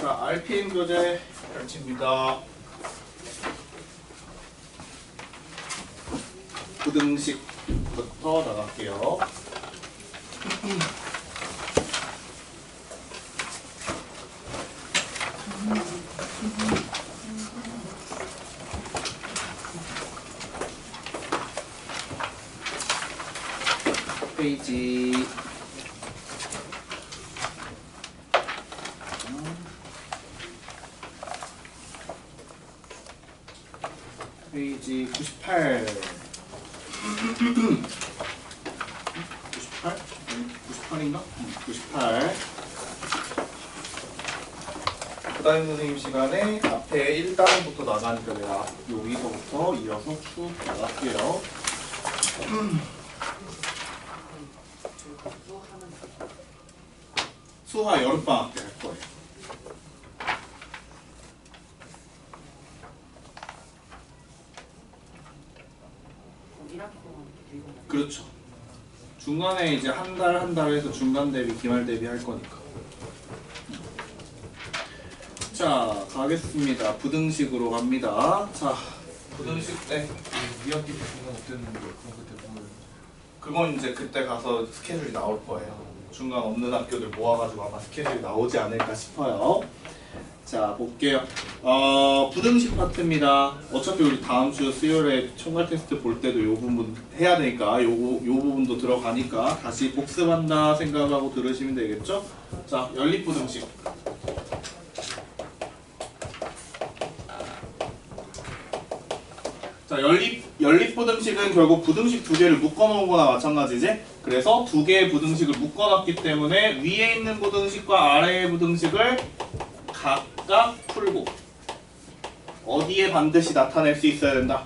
자, RPM 교재 펼칩니다. 부등식부터 나갈게요. 페이지 페이지 98 98? 98인가? 98 부담임 선생님 시간에 앞에 1단원부터 나가니까 내가 여기서부터 이어서 쭉 나갈게요. 수화 여름방학 때 할 거예요. 그렇죠. 중간에 이제 한 달 해서 중간 대비, 기말 대비 할 거니까. 자, 가겠습니다. 부등식으로 갑니다. 자, 부등식 때 2학기 때 중간 어땠는데 그럼 그때 뭘? 그건 이제 그때 가서 스케줄이 나올 거예요. 중간 없는 학교들 모아가지고 아마 스케줄이 나오지 않을까 싶어요. 자, 볼게요. 부등식 파트입니다. 어차피 우리 다음 주 수요일에 총괄 테스트 볼 때도 요 부분 해야 되니까 요 부분도 들어가니까 다시 복습한다 생각하고 들으시면 되겠죠? 자, 연립부등식. 자, 연립부등식은 결국 부등식 두 개를 묶어놓은 거나 마찬가지지? 그래서 두 개의 부등식을 묶어놨기 때문에 위에 있는 부등식과 아래의 부등식을 각각 풀고 어디에 반드시 나타낼 수 있어야 된다?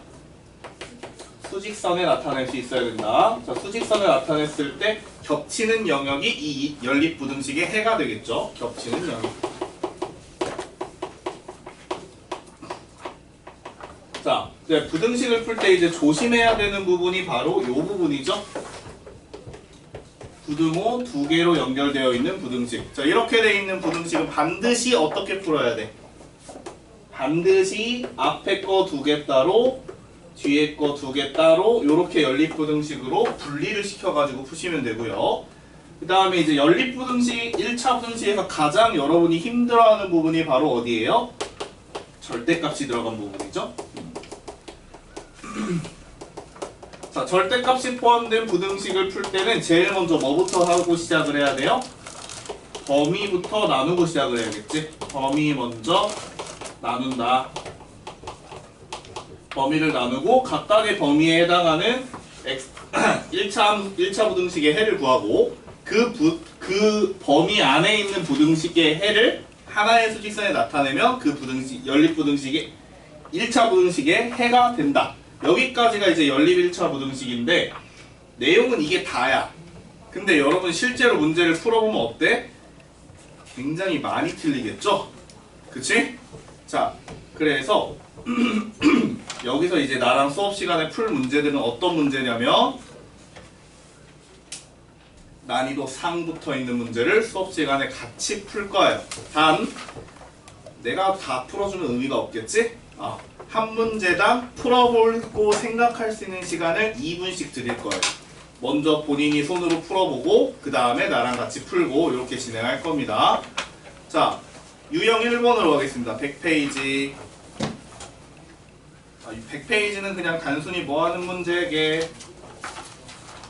수직선에 나타낼 수 있어야 된다. 자, 수직선에 나타냈을 때 겹치는 영역이 이 연립부등식의 해가 되겠죠? 겹치는 영역. 자, 이제 부등식을 풀 때 이제 조심해야 되는 부분이 바로 이 부분이죠. 부등호 두 개로 연결되어 있는 부등식. 자, 이렇게 되어 있는 부등식은 반드시 어떻게 풀어야 돼? 반드시 앞에 거 두 개 따로, 뒤에 거 두 개 따로 이렇게 연립부등식으로 분리를 시켜가지고 푸시면 되고요. 그 다음에 이제 연립부등식 1차 부등식에서 가장 여러분이 힘들어하는 부분이 바로 어디예요? 절대값이 들어간 부분이죠. 자, 절대값이 포함된 부등식을 풀 때는 제일 먼저 뭐부터 하고 시작을 해야 돼요? 범위부터 나누고 시작을 해야겠지? 범위 먼저 나눈다. 범위를 나누고 각각의 범위에 해당하는 1차 부등식의 해를 구하고 그 범위 안에 있는 부등식의 해를 하나의 수직선에 나타내면 그 부등식, 연립부등식의 1차 부등식의 해가 된다. 여기까지가 이제 연립 1차 부등식인데 내용은 이게 다야. 근데 여러분 실제로 문제를 풀어보면 어때? 굉장히 많이 틀리겠죠? 그치? 자, 그래서 여기서 이제 나랑 수업 시간에 풀 문제들은 어떤 문제냐면 난이도 상부터 있는 문제를 수업 시간에 같이 풀 거예요. 단 내가 다 풀어주는 의미가 없겠지? 한 문제당 풀어보고 생각할 수 있는 시간을 2분씩 드릴 거예요. 먼저 본인이 손으로 풀어보고 그 다음에 나랑 같이 풀고 이렇게 진행할 겁니다. 자, 유형 1번으로 가겠습니다. 100페이지. 100페이지는 그냥 단순히 뭐하는 문제게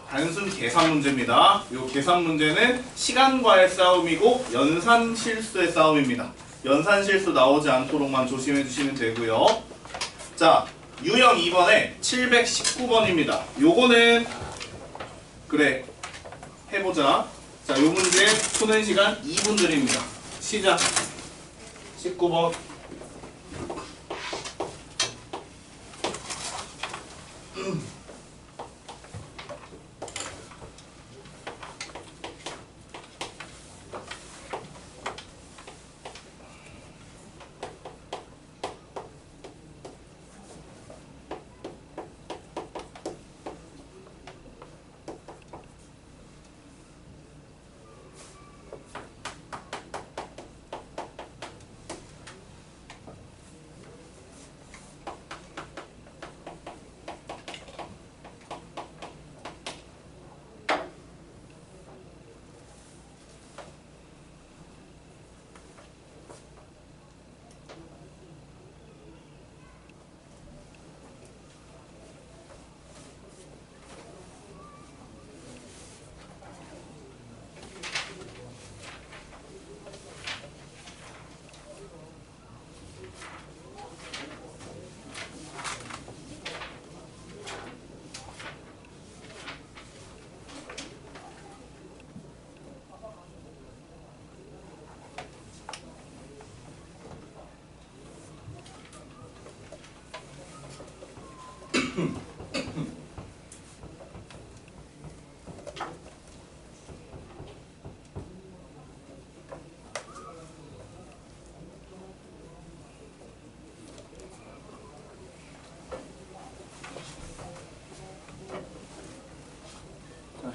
단순 계산 문제입니다. 이 계산 문제는 시간과의 싸움이고 연산 실수의 싸움입니다. 연산 실수 나오지 않도록만 조심해 주시면 되고요. 자, 유형 2번에 719번입니다. 요거는 그래 해보자. 자, 요 문제 푸는 시간 2분 드립니다. 시작. 19번.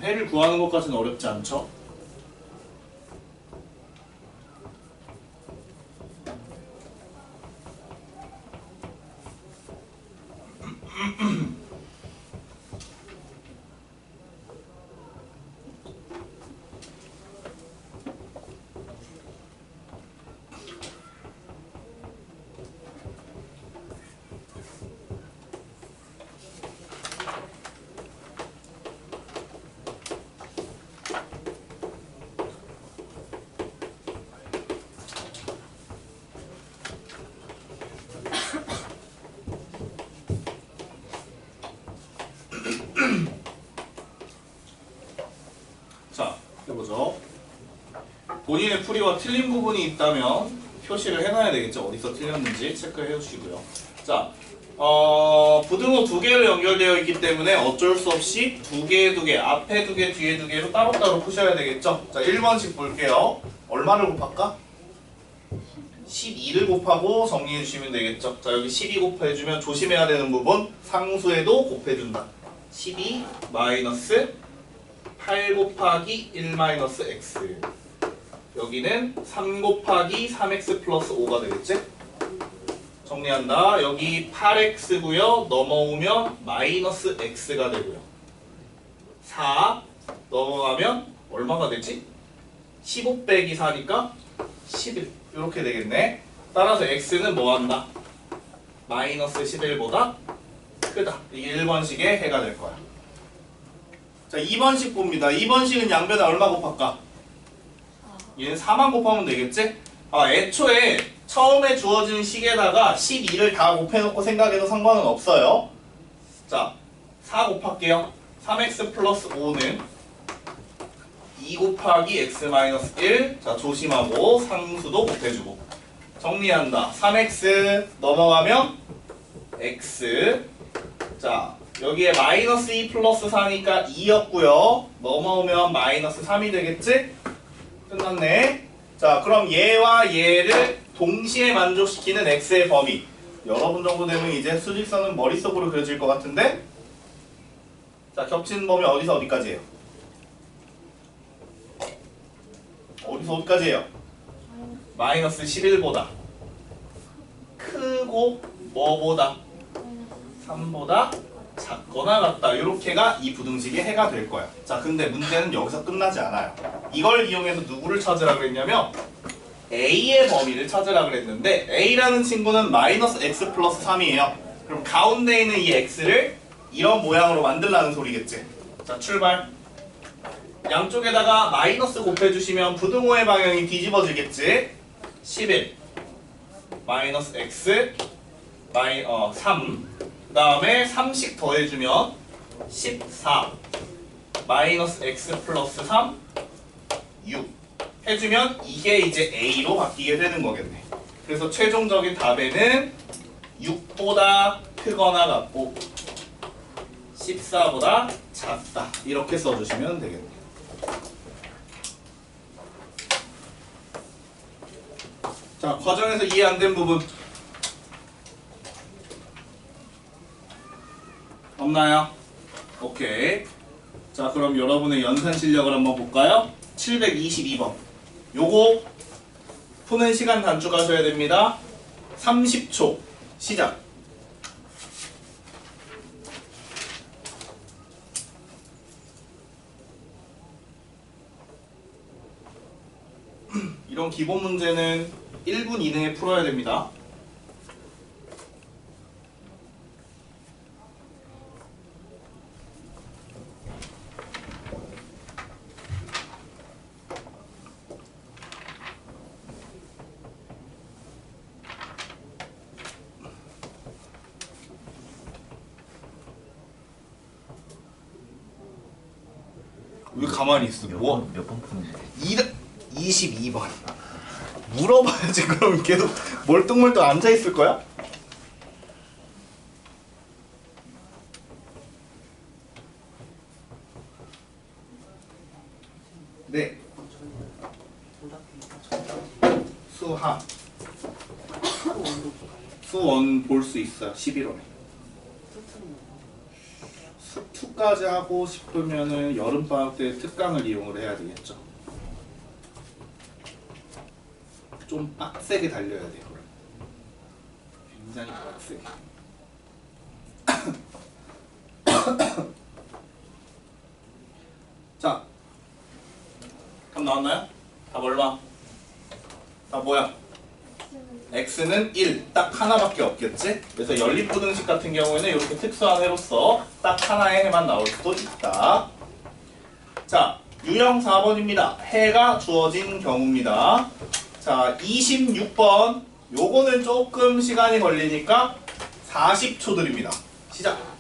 해를 구하는 것까지는 어렵지 않죠? 자, 해보죠. 본인의 풀이와 틀린 부분이 있다면 표시를 해놔야 되겠죠. 어디서 틀렸는지 체크해 주시고요. 자, 부등호 두 개로 연결되어 있기 때문에 어쩔 수 없이 두 개, 앞에 두 개, 뒤에 두 개로 따로따로 푸셔야 되겠죠. 자, 1번씩 볼게요. 얼마를 곱할까? 12를 곱하고 정리해 주시면 되겠죠. 자, 여기 12 곱해주면 조심해야 되는 부분 상수에도 곱해준다. 12 마이너스 8 곱하기 1 마이너스 x. 여기는 3 곱하기 3x 플러스 5가 되겠지? 정리한다. 여기 8x고요. 넘어오면 마이너스 x가 되고요. 4 넘어가면 얼마가 되지? 15 빼기 4니까 11 이렇게 되겠네. 따라서 x는 뭐한다? 마이너스 11보다 크다. 이게 1번식의 해가 될 거야. 자, 2번식 봅니다. 2번식은 양변에 얼마 곱할까? 얘는 4만 곱하면 되겠지? 애초에 처음에 주어진 식에다가 12를 다 곱해놓고 생각해도 상관은 없어요. 자, 4 곱할게요. 3x 플러스 5는 2 곱하기 x 마이너스 1. 자, 조심하고 상수도 곱해주고. 정리한다. 3x 넘어가면 x. 자, 여기에 마이너스 2 플러스 4니까 2였고요. 넘어오면 마이너스 3이 되겠지? 끝났네. 자, 그럼 얘와 얘를 동시에 만족시키는 x의 범위. 여러분 정도 되면 이제 수직선은 머릿속으로 그려질 것 같은데? 자, 겹치는 범위 어디서 어디까지예요? 어디서 어디까지예요? 마이너스 11보다 크고 뭐보다? 3보다 작거나 같다. 이렇게가 이 부등식의 해가 될 거야. 자, 근데 문제는 여기서 끝나지 않아요. 이걸 이용해서 누구를 찾으라 그랬냐면 a의 범위를 찾으라 그랬는데 a라는 친구는 마이너스 x 플러스 3이에요. 그럼 가운데 있는 이 x를 이런 모양으로 만들라는 소리겠지. 자, 출발. 양쪽에다가 마이너스 곱해주시면 부등호의 방향이 뒤집어지겠지. 11 마이너스 x 3 그 다음에 3씩 더해주면 14 마이너스 x 플러스 3 6 해주면 이게 이제 a로 바뀌게 되는 거겠네. 그래서 최종적인 답에는 6보다 크거나 같고 14보다 작다. 이렇게 써주시면 되겠네. 자, 과정에서 이해 안 된 부분 없나요? 오케이. 자, 그럼 여러분의 연산 실력을 한번 볼까요? 722번. 요거 푸는 시간 단축하셔야 됩니다. 30초. 시작. 이런 기본 문제는 1분 이내에 풀어야 됩니다. 왜 가만히 있어? 뭐? 몇번 푸는 거야? 22번. 물어봐야지. 그럼 계속 멀뚱멀뚱 앉아 있을 거야? 수한 수원 볼 수 있어요. 11월에. 수2까지 하고 싶으면은 여름방학 때 특강을 이용을 해야 되겠죠. 좀 빡세게 달려야 돼요. 굉장히 빡세게. 자, 답 나왔나요? 답 얼마? 답 뭐야? x는 1, 딱 하나밖에 없겠지? 그래서 연립부등식 같은 경우에는 이렇게 특수한 해로서 딱 하나의 해만 나올 수도 있다. 자, 유형 4번입니다. 해가 주어진 경우입니다. 자, 26번. 요거는 조금 시간이 걸리니까 40초 드립니다. 시작!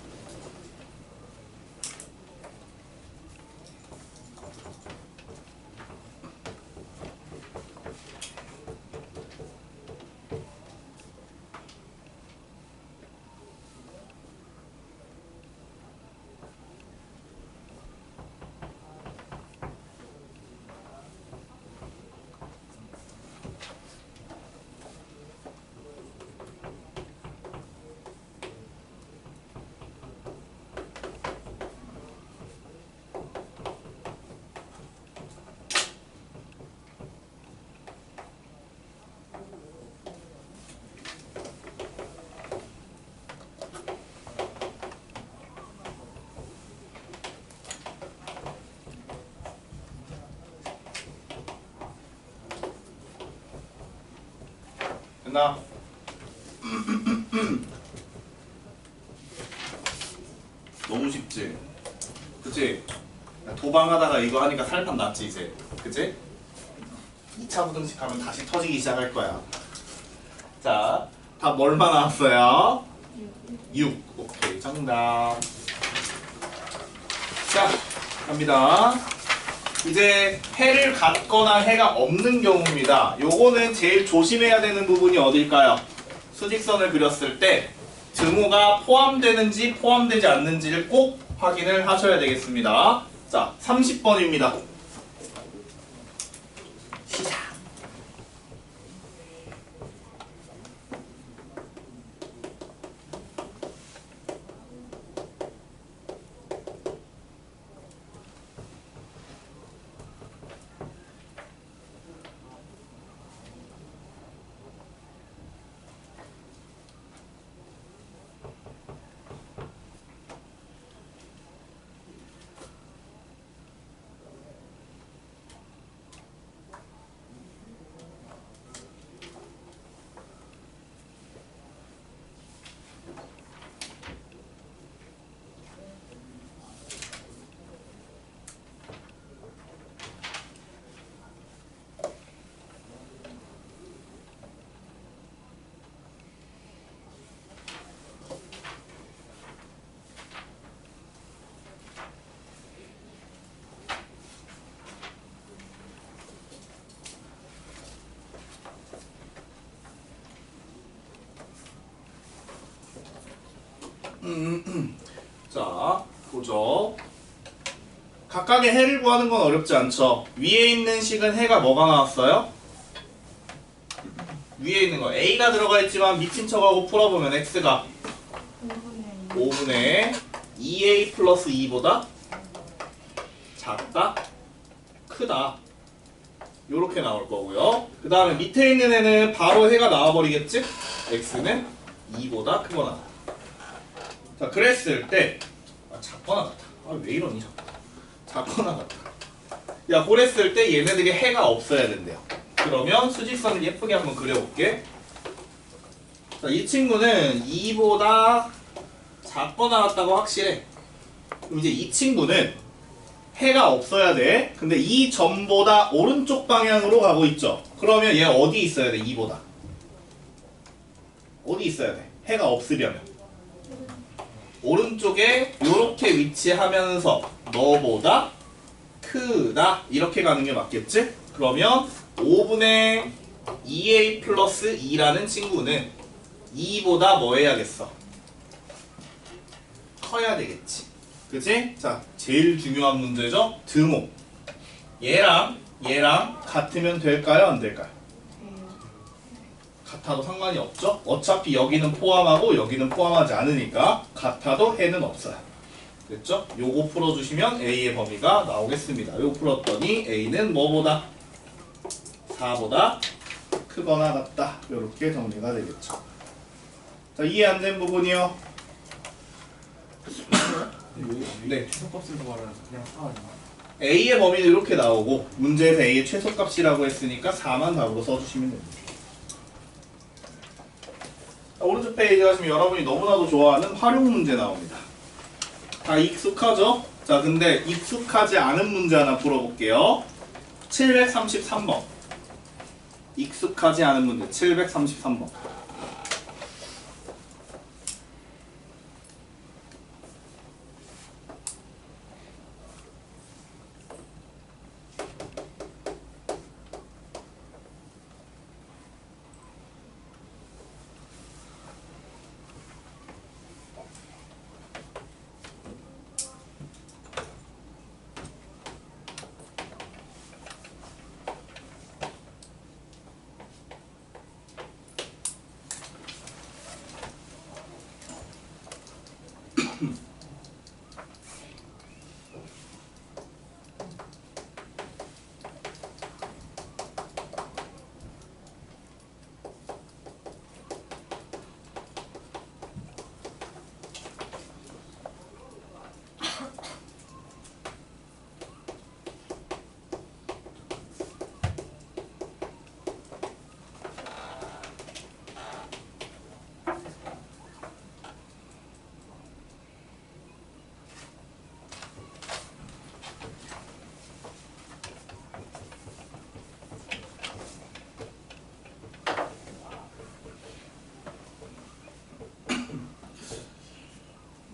됐나? 너무 쉽지? 그치? 도방하다가 이거 하니까 살판 났지 이제. 그치? 2차 부등식 하면 다시 터지기 시작할 거야. 자, 답 얼마 나왔어요? 6. 오케이, 정답. 자, 갑니다. 이제 해를 갖거나 해가 없는 경우입니다. 요거는 제일 조심해야 되는 부분이 어딜까요? 수직선을 그렸을 때 등호가 포함되는지 포함되지 않는지를 꼭 확인을 하셔야 되겠습니다. 자, 30번입니다. 시작. 자, 보죠. 각각의 해를 구하는 건 어렵지 않죠. 위에 있는 식은 해가 뭐가 나왔어요? 위에 있는 거 A가 들어가 있지만 미친 척하고 풀어보면 X가 5분의 2A 플러스 2보다 작다? 크다. 요렇게 나올 거고요. 그 다음에 밑에 있는 애는 바로 해가 나와버리겠지? X는 2보다 크거나 같다. 자, 그랬을 때 작거나 같아. 왜 이러니 자꾸. 작거나 같아. 야, 그랬을 때 얘네들이 해가 없어야 된대요. 그러면 수직선을 예쁘게 한번 그려볼게. 자, 이 친구는 2보다 작거나 같다고 확실해. 그럼 이제 이 친구는 해가 없어야 돼. 근데 이 점보다 오른쪽 방향으로 가고 있죠. 그러면 얘 어디 있어야 돼? 2보다. 어디 있어야 돼? 해가 없으려면. 오른쪽에 이렇게 위치하면서 너보다 크다 이렇게 가는 게 맞겠지? 그러면 5분의 2a 플러스 2라는 친구는 2보다 뭐 해야겠어? 커야 되겠지. 그치? 자, 제일 중요한 문제죠? 등호. 얘랑 같으면 될까요? 안 될까요? 같아도 상관이 없죠? 어차피 여기는 포함하고 여기는 포함하지 않으니까 같아도 해는 없어요. 됐죠? 요거 풀어주시면 A의 범위가 나오겠습니다. 요거 풀었더니 A는 뭐보다? 4보다 크거나 같다. 이렇게 정리가 되겠죠. 자, 이해 안 된 부분이요. 네. 최소값을 말하는 그냥 4 아니야? A의 범위는 이렇게 나오고 문제에서 A의 최소값이라고 했으니까 4만 답으로 써주시면 됩니다. 자, 오른쪽 페이지 가시면 여러분이 너무나도 좋아하는 활용 문제 나옵니다. 다 익숙하죠? 자, 근데 익숙하지 않은 문제 하나 풀어볼게요. 733번. 익숙하지 않은 문제 733번.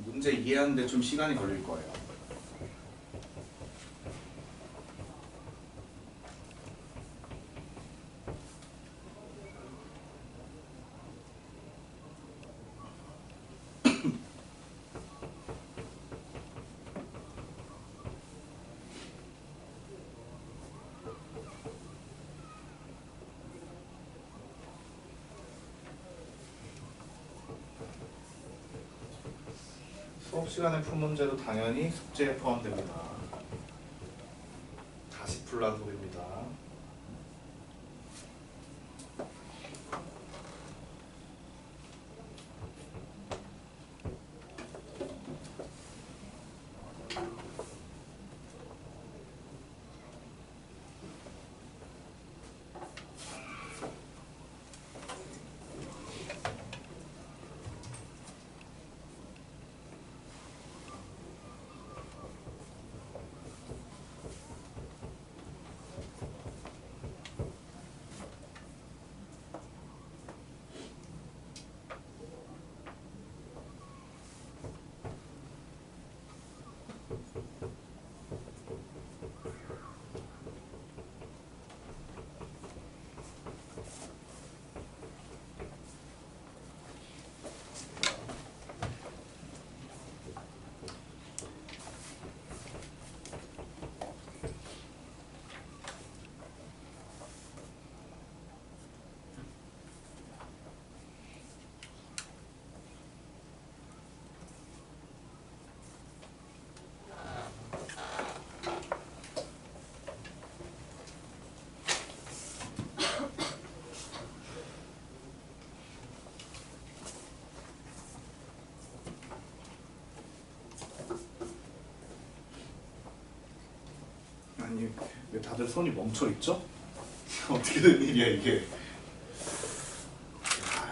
문제 이해하는데 좀 시간이 걸릴 거예요. 수업 시간에 푼 문제도 당연히 숙제에 포함됩니다. 다시 풀라는 소리입니다. 아니 왜 다들 손이 멈춰 있죠? 어떻게 된 일이야 이게?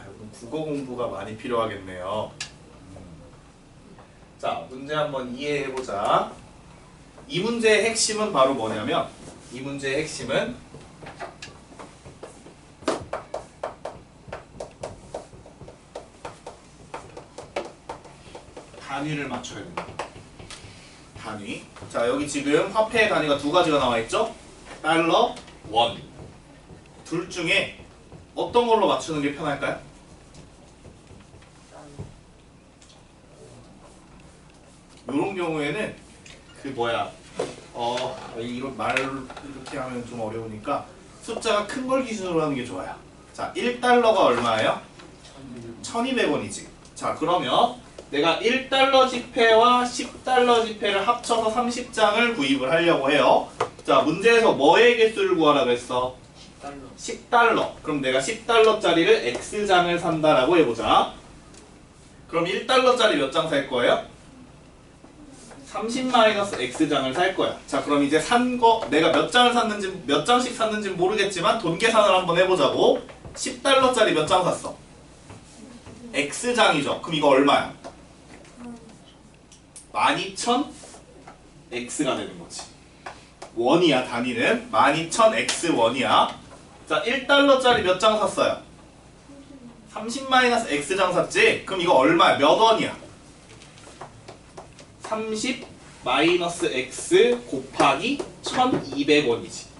여러분 국어 공부가 많이 필요하겠네요. 자, 문제 한번 이해해 보자. 이 문제의 핵심은 바로 뭐냐면 이 문제의 핵심은 단위를 맞춰야 됩니다. 단위. 자, 여기 지금 화폐의 단위가 두 가지가 나와 있죠? 달러, 원. 둘 중에 어떤 걸로 맞추는 게 편할까요? 이런 경우에는 그 뭐야 이런 말을 이렇게 하면 좀 어려우니까 숫자가 큰 걸 기준으로 하는 게 좋아요. 자, 1달러가 얼마예요? 1200원이지. 자, 그러면 내가 1달러 지폐와 10달러 지폐를 합쳐서 30장을 구입을 하려고 해요. 자, 문제에서 뭐의 개수를 구하라고 했어? 10달러. 그럼 내가 10달러짜리를 X장을 산다라고 해보자. 그럼 1달러짜리 몇 장 살 거예요? 30-X장을 살 거야. 자, 그럼 이제 산 거 내가 몇 장을 샀는지 몇 장씩 샀는지 모르겠지만 돈 계산을 한번 해보자고. 10달러짜리 몇 장 샀어? X장이죠. 그럼 이거 얼마야? 12,000X가 되는 거지. 원이야, 단위는. 12,000X1이야. 자, 1달러짜리 몇 장 샀어요? 30-X장 샀지? 그럼 이거 얼마야? 몇 원이야? 30-X 곱하기 1,200원이지.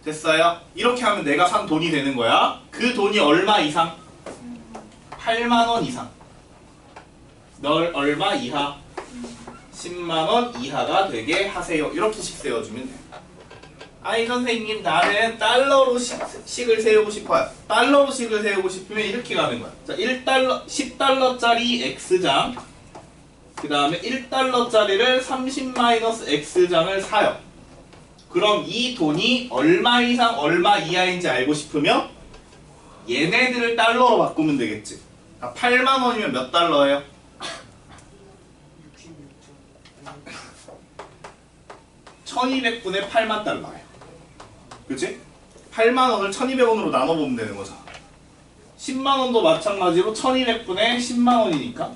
됐어요? 이렇게 하면 내가 산 돈이 되는 거야. 그 돈이 얼마 이상? 8만원 이상. 널 얼마 이하? 10만원 이하가 되게 하세요. 이렇게씩 세워주면 돼요. 아니 선생님, 나는 달러로 식을 세우고 싶어요. 달러로 식을 세우고 싶으면 이렇게 가는 거야. 자, 1달러, 10달러짜리 X장, 그 다음에 1달러짜리를 30-X장을 사요. 그럼 이 돈이 얼마 이상 얼마 이하인지 알고 싶으면 얘네들을 달러로 바꾸면 되겠지. 8만원이면 몇 달러예요? 1200분의 8만 달러예요. 그치? 8만원을 1200원으로 나눠보면 되는 거잖아. 10만원도 마찬가지로 1200분의 10만원이니까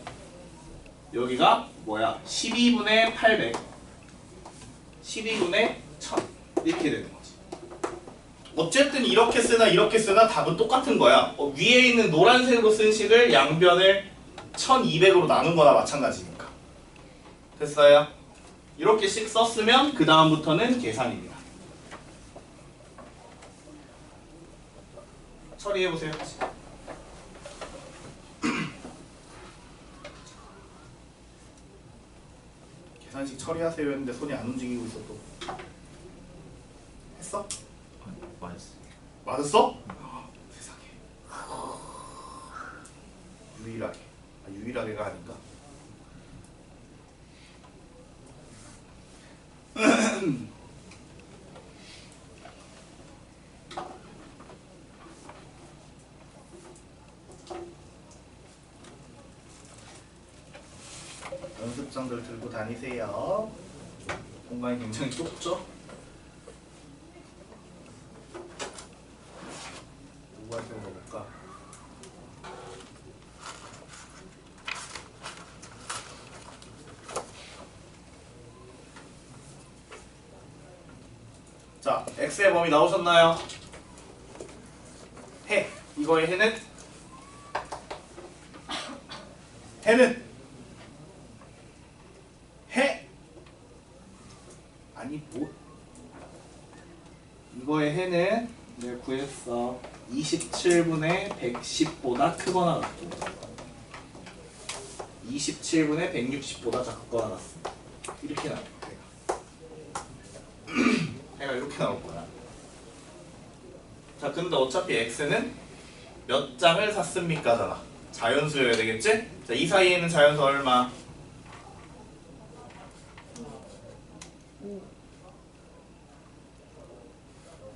여기가 뭐야? 12분의 800, 12분의 1000 이렇게 되는 거지. 어쨌든 이렇게 쓰나 답은 똑같은 거야. 위에 있는 노란색으로 쓴 식을 양변을 1200으로 나눈 거나 마찬가지니까. 됐어요? 이렇게 식 썼으면 그 다음부터는 계산입니다. 처리해보세요. 계산식 처리하세요 했는데 손이 안 움직이고 있어 또. 했어? 맞았어. 맞았어? 세상에. 유일하게. 유일하게가 아닌가? 연습장들 들고 다니세요. 공간이 굉장히 좁죠? 누가 세워볼까? 자, x의 범위 나오셨나요? 해. 이거의 해는? 해는? 해! 아니 뭐? 이거의 해는 내가 구했어. 27분의 110보다 크거나 같고 27분의 160보다 작거나 같습니다. 이렇게 나올 거야. 해가 이렇게 나올 거야. 자, 근데 어차피 x는 몇 장을 샀습니까? 잖아. 자연수여야 되겠지? 자, 이 사이에는 자연수 얼마?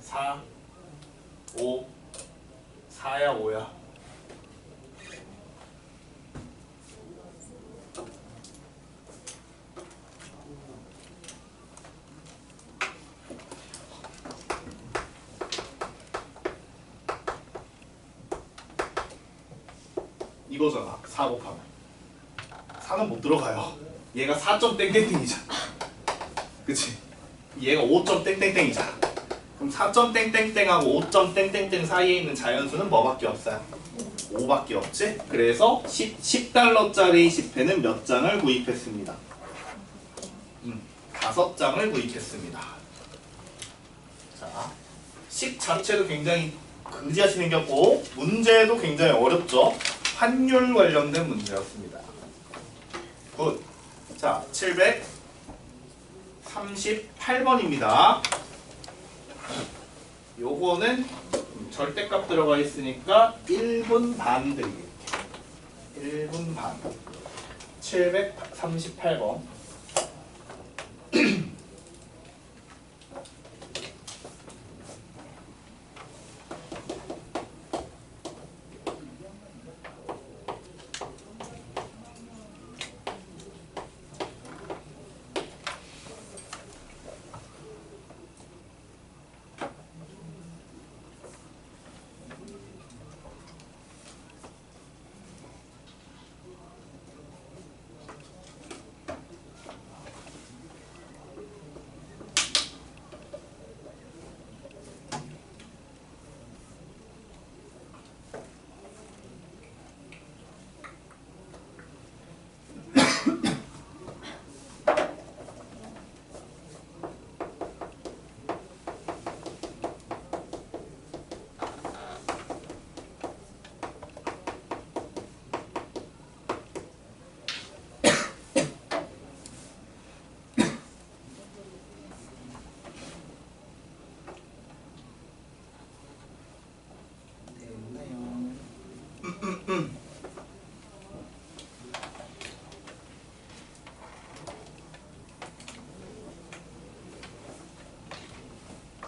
4, 5, 4야 5야. 이거잖아. 4 곱하면 4는 못 들어가요. 얘가 4점 땡땡땡이잖아. 그치? 얘가 5점 땡땡땡이잖아. 그럼 4점 땡땡땡하고 5점 땡땡땡 사이에 있는 자연수는 뭐밖에 없어요? 5밖에 없지? 그래서 10달러짜리 지폐는 몇 장을 구입했습니다? 5장을 구입했습니다. 자, 식 자체도 굉장히 그지같이 생겼고 문제도 굉장히 어렵죠? 환율 관련된 문제였습니다. 굿. 자, 738번입니다. 요거는 절대값 들어가 있으니까 1분 반 드리겠게. 1분 반. 738번.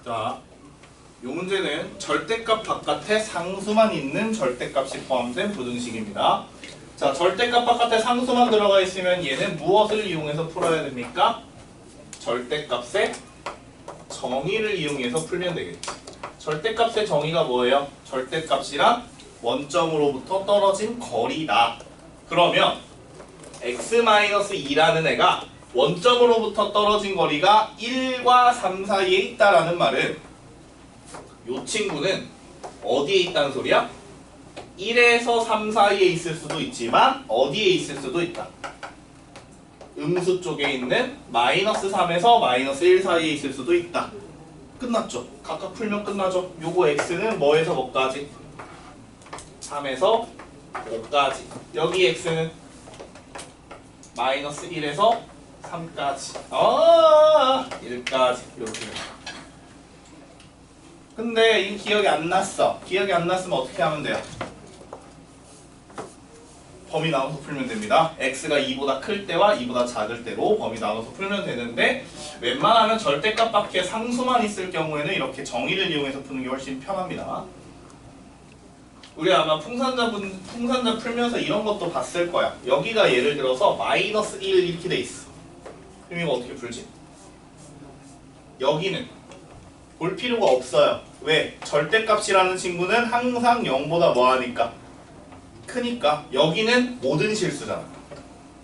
자, 이 문제는 절대값 바깥에 상수만 있는 절대값이 포함된 부등식입니다. 자, 절대값 바깥에 상수만 들어가 있으면 얘는 무엇을 이용해서 풀어야 됩니까? 절대값의 정의를 이용해서 풀면 되겠지. 절대값의 정의가 뭐예요? 절대값이란 원점으로부터 떨어진 거리다. 그러면 x-2라는 애가 원점으로부터 떨어진 거리가 1과 3 사이에 있다라는 말은 이 친구는 어디에 있다는 소리야? 1에서 3 사이에 있을 수도 있지만 어디에 있을 수도 있다. 음수 쪽에 있는 -3에서 -1 사이에 있을 수도 있다. 끝났죠? 각각 풀면 끝나죠? 요거 x는 뭐에서 뭐까지? 3에서 5까지. 여기 x는 -1에서 3까지. 1까지. 이렇게. 근데 이 기억이 안 났어. 기억이 안 났으면 어떻게 하면 돼요? 범위 나눠서 풀면 됩니다. x가 2보다 클 때와 2보다 작을 때로 범위 나눠서 풀면 되는데 웬만하면 절대값 밖에 상수만 있을 경우에는 이렇게 정의를 이용해서 푸는 게 훨씬 편합니다. 우리 아마 풍산자 풀면서 이런 것도 봤을 거야. 여기가 예를 들어서 -1 이렇게 돼 있어. 그럼 이거 어떻게 풀지? 여기는 볼 필요가 없어요. 왜? 절대값이라는 친구는 항상 0보다 뭐하니까? 크니까. 여기는 모든 실수잖아.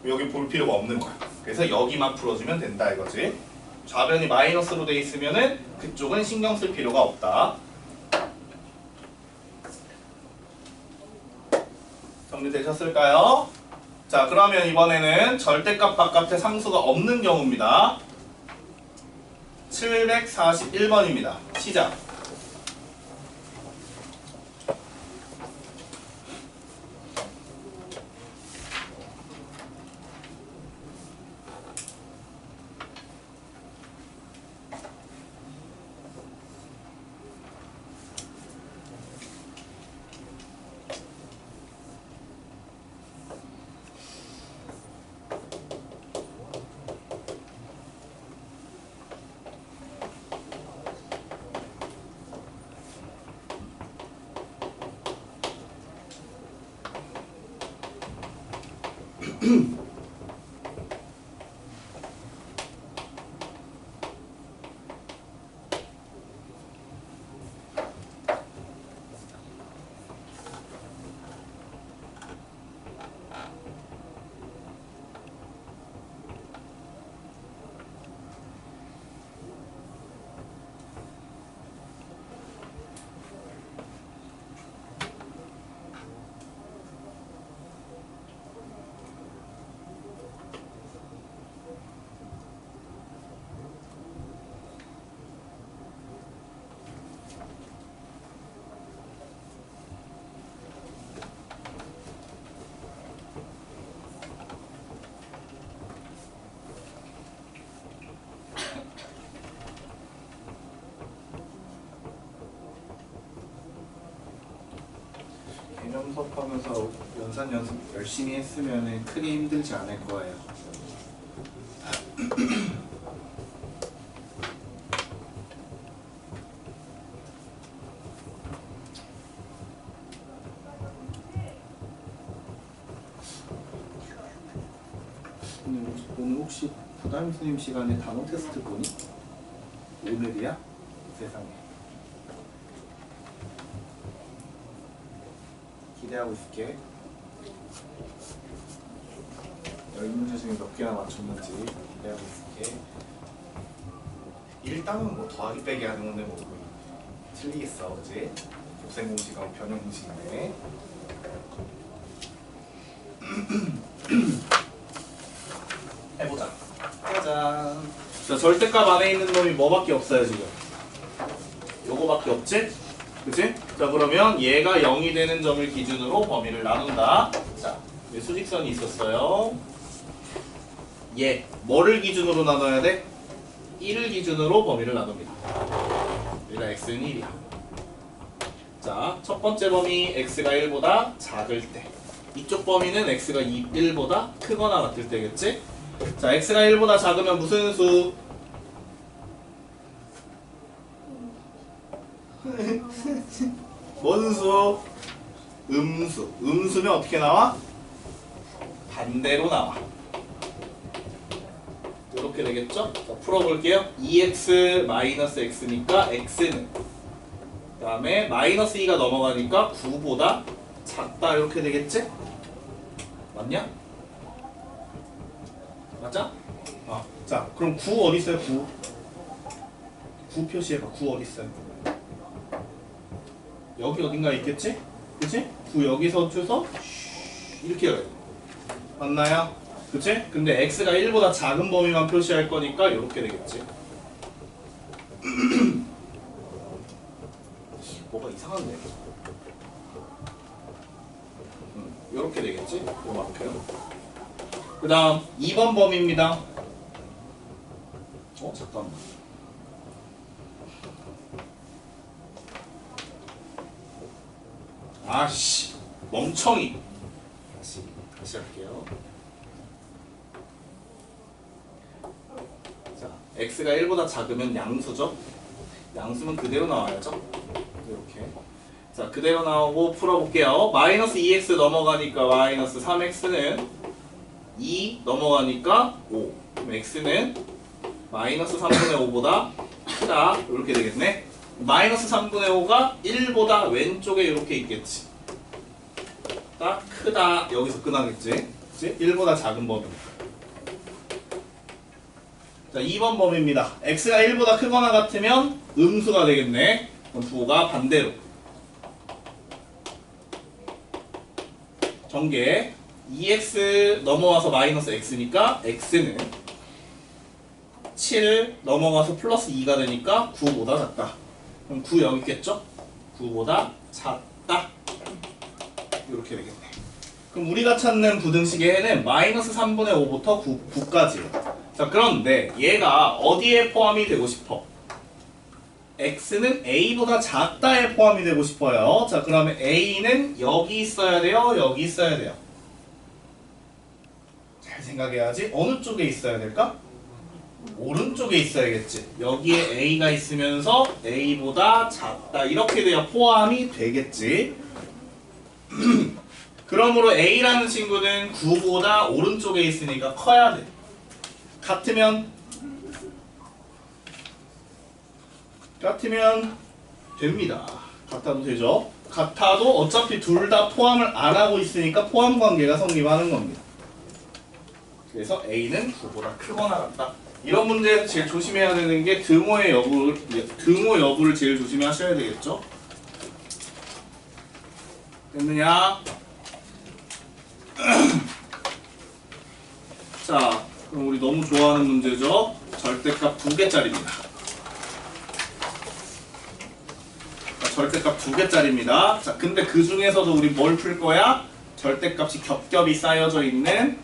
여기 볼 필요가 없는 거야. 그래서 여기만 풀어주면 된다 이거지. 좌변이 마이너스로 돼 있으면은 그쪽은 신경 쓸 필요가 없다. 정리되셨을까요? 자, 그러면 이번에는 절대값 바깥에 상수가 없는 경우입니다. 741번입니다. 시작. 개념 수업하면서 연산 연습 열심히 했으면 크게 힘들지 않을 거예요. 오늘 혹시 부담 선생님 시간에 단어 테스트 보니? 오늘이야? 세상에. 기대하고 있을게. 10문제 중에 몇 개나 맞췄는지 기대하고 있을게. 일단은 뭐 더하기 빼기 하는 건데 뭐 틀리겠어, 그지? 곱셈 공식하고 변형 공식이네. 해보자. 짜잔. 자, 절대값 안에 있는 놈이 뭐밖에 없어요, 지금? 요거밖에 없지? 그치? 자, 그러면 얘가 0이 되는 점을 기준으로 범위를 나눈다. 자, 여기 수직선이 있었어요. 얘, 뭐를 기준으로 나눠야 돼? 1을 기준으로 범위를 나눕니다. 여기가 x는 1이야. 자, 첫 번째 범위 x가 1보다 작을 때. 이쪽 범위는 x가 1보다 크거나 같을 때겠지? 자, x가 1보다 작으면 무슨 수? 뭔 수? 음수. 음수면 어떻게 나와? 반대로 나와. 이렇게 되겠죠? 자, 풀어볼게요. 2x-x니까 x는 그 다음에 마이너스 2가 넘어가니까 9보다 작다 이렇게 되겠지? 맞냐? 맞아? 자, 그럼 9 어디 있어요? 9. 9 표시해봐. 9 어디 있어요? 여기 어딘가 있겠지? 그치? 9 여기서 주소 이렇게 해야 돼. 맞나요? 그치? 근데 x가 1보다 작은 범위만 표시할 거니까 이렇게 되겠지. 뭐가 이상한데? 이렇게 되겠지? 요만큼. 그 다음 2번 범위입니다. 잠깐만. 아씨, 멍청이. 다시 할게요. 자, x가 1보다 작으면 양수죠? 양수면 그대로 나와야죠? 이렇게. 자, 그대로 나오고 풀어볼게요. 마이너스 2x 넘어가니까 마이너스 3x는 2 넘어가니까 5. 그럼 x는 마이너스 3분의 5보다 크다. 이렇게 되겠네. 마이너스 3분의 5가 1보다 왼쪽에 이렇게 있겠지. 딱 크다. 여기서 끝나겠지. 그치? 1보다 작은 범위. 자, 2번 범위입니다. x가 1보다 크거나 같으면 음수가 되겠네. 그럼 부호가 반대로. 전개 2x 넘어와서 마이너스 x니까 x는 7 넘어가서 플러스 2가 되니까 9보다 작다. 그럼 9 여기 있겠죠? 9보다 작다. 이렇게 되겠네. 그럼 우리가 찾는 부등식의 해는 마이너스 3분의 5부터 9까지예요. 자, 그런데 얘가 어디에 포함이 되고 싶어? x는 a보다 작다에 포함이 되고 싶어요. 자, 그러면 a는 여기 있어야 돼요? 여기 있어야 돼요? 잘 생각해야지. 어느 쪽에 있어야 될까? 오른쪽에 있어야겠지. 여기에 a가 있으면서 a보다 작다. 이렇게 돼야 포함이 되겠지. 그러므로 a라는 친구는 9보다 오른쪽에 있으니까 커야 돼. 같으면 됩니다. 같아도 되죠. 같아도 어차피 둘 다 포함을 안 하고 있으니까 포함 관계가 성립하는 겁니다. 그래서 a는 9보다 크거나 같다. 이런 문제에서 제일 조심해야 되는 게 등호 여부를 제일 조심하셔야 되겠죠. 됐느냐? 자, 그럼 우리 너무 좋아하는 문제죠. 절대값 2개짜리입니다. 절대값 2개짜리입니다. 자, 근데 그 중에서도 우리 뭘 풀 거야? 절대값이 겹겹이 쌓여져 있는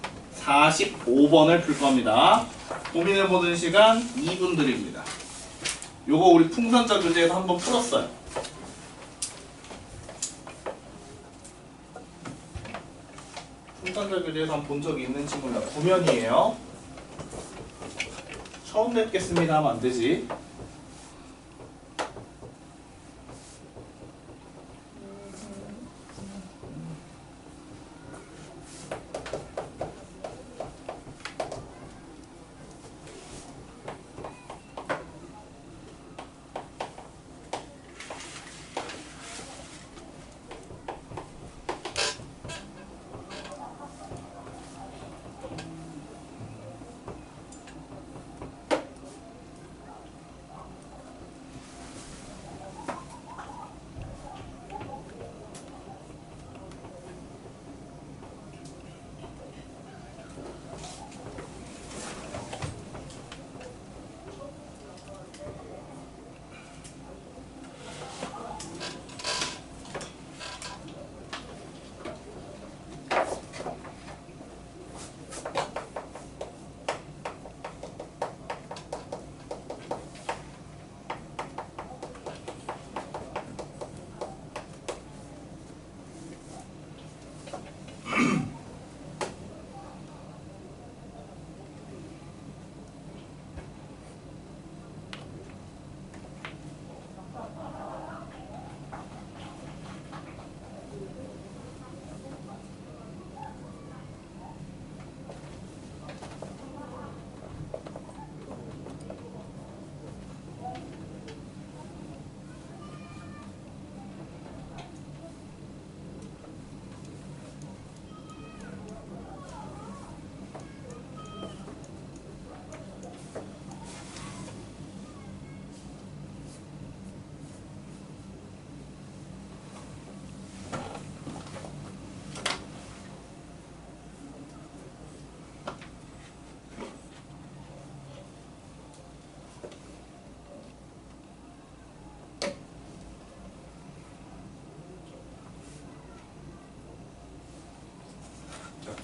45번을 풀 겁니다. 고민해보는 시간 2분 드립니다. 요거 우리 풍선자 문제에서 한번 풀었어요. 실전자 교재에서 한번 본 적이 있는 친구입니다. 구면이에요. 처음 뵙겠습니다 하면 안 되지.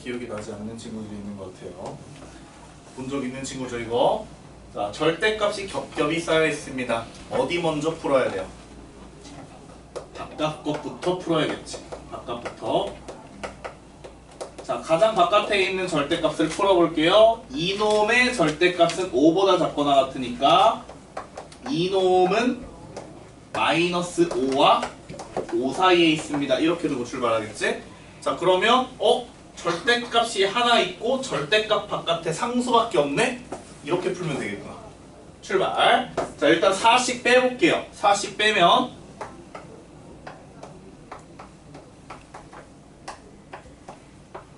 기억이 나지 않는 친구들이 있는 것 같아요. 본 적 있는 친구죠 이거. 자, 절대값이 겹겹이 쌓여 있습니다. 어디 먼저 풀어야 돼요? 바깥 것부터 풀어야겠지. 바깥부터. 자, 가장 바깥에 있는 절대값을 풀어볼게요. 이놈의 절대값은 5보다 작거나 같으니까 이놈은 마이너스 5와 5 사이에 있습니다. 이렇게 두고 출발하겠지? 자, 그러면 절대값이 하나 있고 절대값 바깥에 상수밖에 없네? 이렇게 풀면 되겠구나. 출발. 자, 일단 4씩 빼볼게요. 4씩 빼면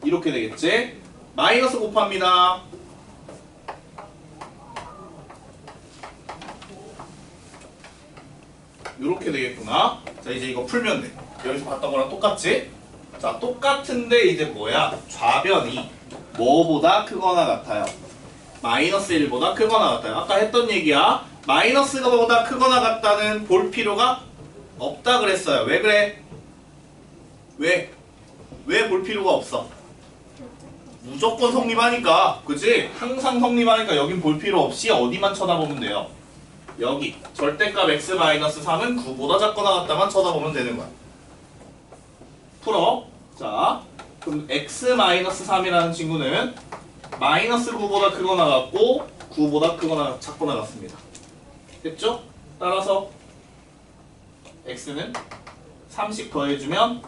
이렇게 되겠지? 마이너스 곱합니다. 이렇게 되겠구나. 자, 이제 이거 풀면 돼. 여기서 봤던 거랑 똑같지? 자, 똑같은데 이제 뭐야? 좌변이 뭐보다 크거나 같아요? 마이너스 1보다 크거나 같아요. 아까 했던 얘기야. 마이너스가 보다 크거나 같다는 볼 필요가 없다 그랬어요. 왜 그래? 왜 볼 필요가 없어? 무조건 성립하니까. 그치? 항상 성립하니까 여긴 볼 필요 없이 어디만 쳐다보면 돼요? 여기 절대값 x-3은 9보다 작거나 같다만 쳐다보면 되는 거야. 풀어. 자, 그럼 x-3이라는 친구는 마이너스 9보다 크거나 같고 9보다 크거나 작거나 같습니다. 됐죠? 따라서 x는 3씩 더해주면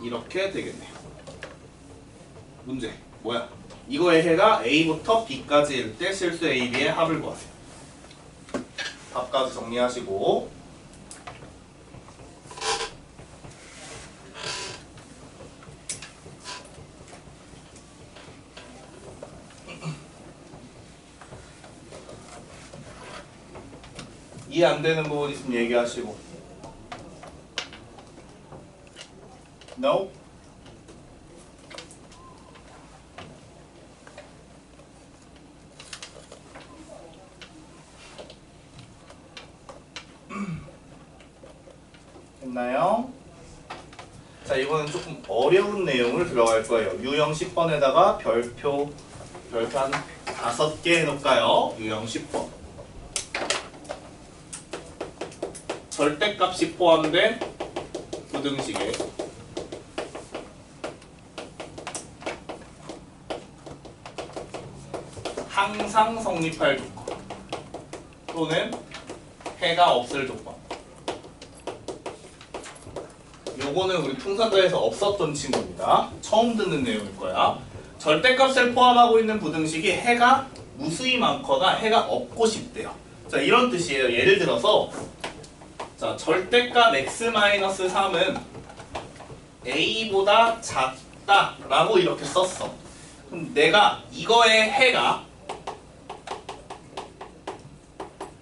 이렇게 되겠네요. 문제 뭐야? 이거의 해가 a부터 b까지일 때 실수 a, b의 합을 구하세요. 답까지 정리하시고 이해 안 되는 부분 있으면 얘기하시고. No? 됐나요? 자, 이거는 조금 어려운 내용을 들어갈 거예요. 유형 10번에다가 별표 한 5개 해놓을까요? 유형 10번. 절대값이 포함된 부등식의 항상 성립할 조건 또는 해가 없을 조건. 요거는 우리 풍선가에서 없었던 친구입니다. 처음 듣는 내용일 거야. 절대값을 포함하고 있는 부등식이 해가 무수히 많거나 해가 없고 싶대요. 자, 이런 뜻이에요. 예를 들어서 자, 절대값 x-3은 a보다 작다라고 이렇게 썼어. 그럼 내가 이거의 해가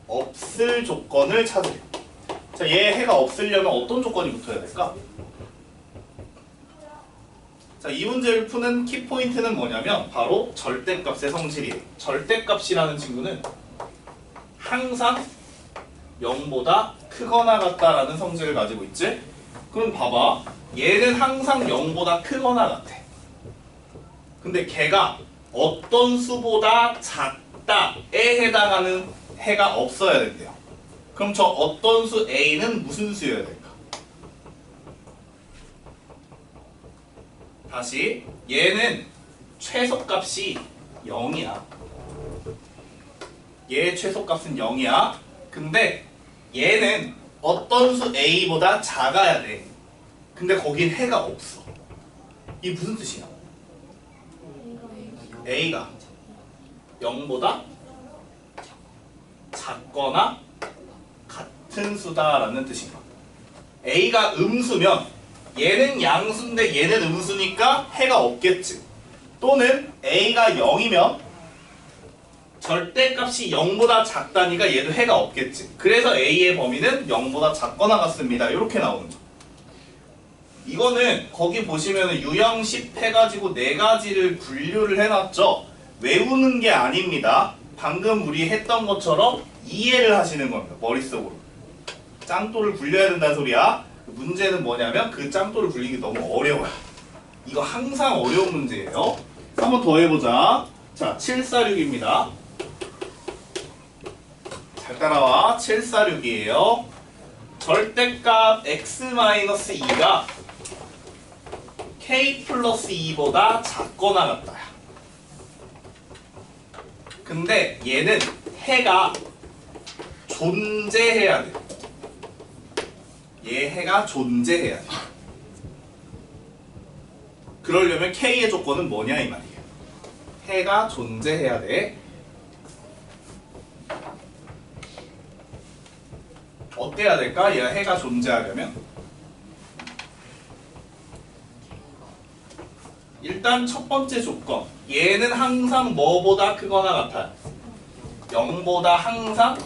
없을 조건을 찾으래. 자, 얘 해가 없으려면 어떤 조건이 붙어야 될까? 자, 이 문제를 푸는 키포인트는 뭐냐면 바로 절대값의 성질이에요. 절대값이라는 친구는 항상 0보다 크거나 같다라는 성질을 가지고 있지? 그럼 봐봐. 얘는 항상 0보다 크거나 같아. 근데 걔가 어떤 수보다 작다에 해당하는 해가 없어야 된대요. 그럼 저 어떤 수 A는 무슨 수여야 될까? 다시 얘는 최소값이 0이야. 얘의 최소값은 0이야. 근데 얘는 어떤 수 A보다 작아야 돼. 근데 거긴 해가 없어. 이게 무슨 뜻이야? A가 0보다 작거나 같은 수다라는 뜻인 거야. A가 음수면 얘는 양수인데 얘는 음수니까 해가 없겠지. 또는 A가 0이면 절대값이 0보다 작다니까 얘도 해가 없겠지. 그래서 A의 범위는 0보다 작거나 같습니다. 이렇게 나오는 거. 이거는 거기 보시면 유형10 해가지고 4가지를 분류를 해놨죠. 외우는 게 아닙니다. 방금 우리 했던 것처럼 이해를 하시는 겁니다. 머릿속으로. 짱돌을 굴려야 된다는 소리야. 문제는 뭐냐면 그 짱돌을 굴리기 너무 어려워요. 이거 항상 어려운 문제예요. 한번 더 해보자. 자, 746입니다. 잘 따라와. 746이에요. 절대값 x-2가 k 플러스 2보다 작거나 같다. 근데 얘는 해가 존재해야 돼. 얘 해가 존재해야 돼. 그러려면 k의 조건은 뭐냐 이 말이에요. 해가 존재해야 돼. 어때야 될까? 얘가 해가 존재하려면 일단 첫 번째 조건, 얘는 항상 뭐보다 크거나 같아요? 0보다 항상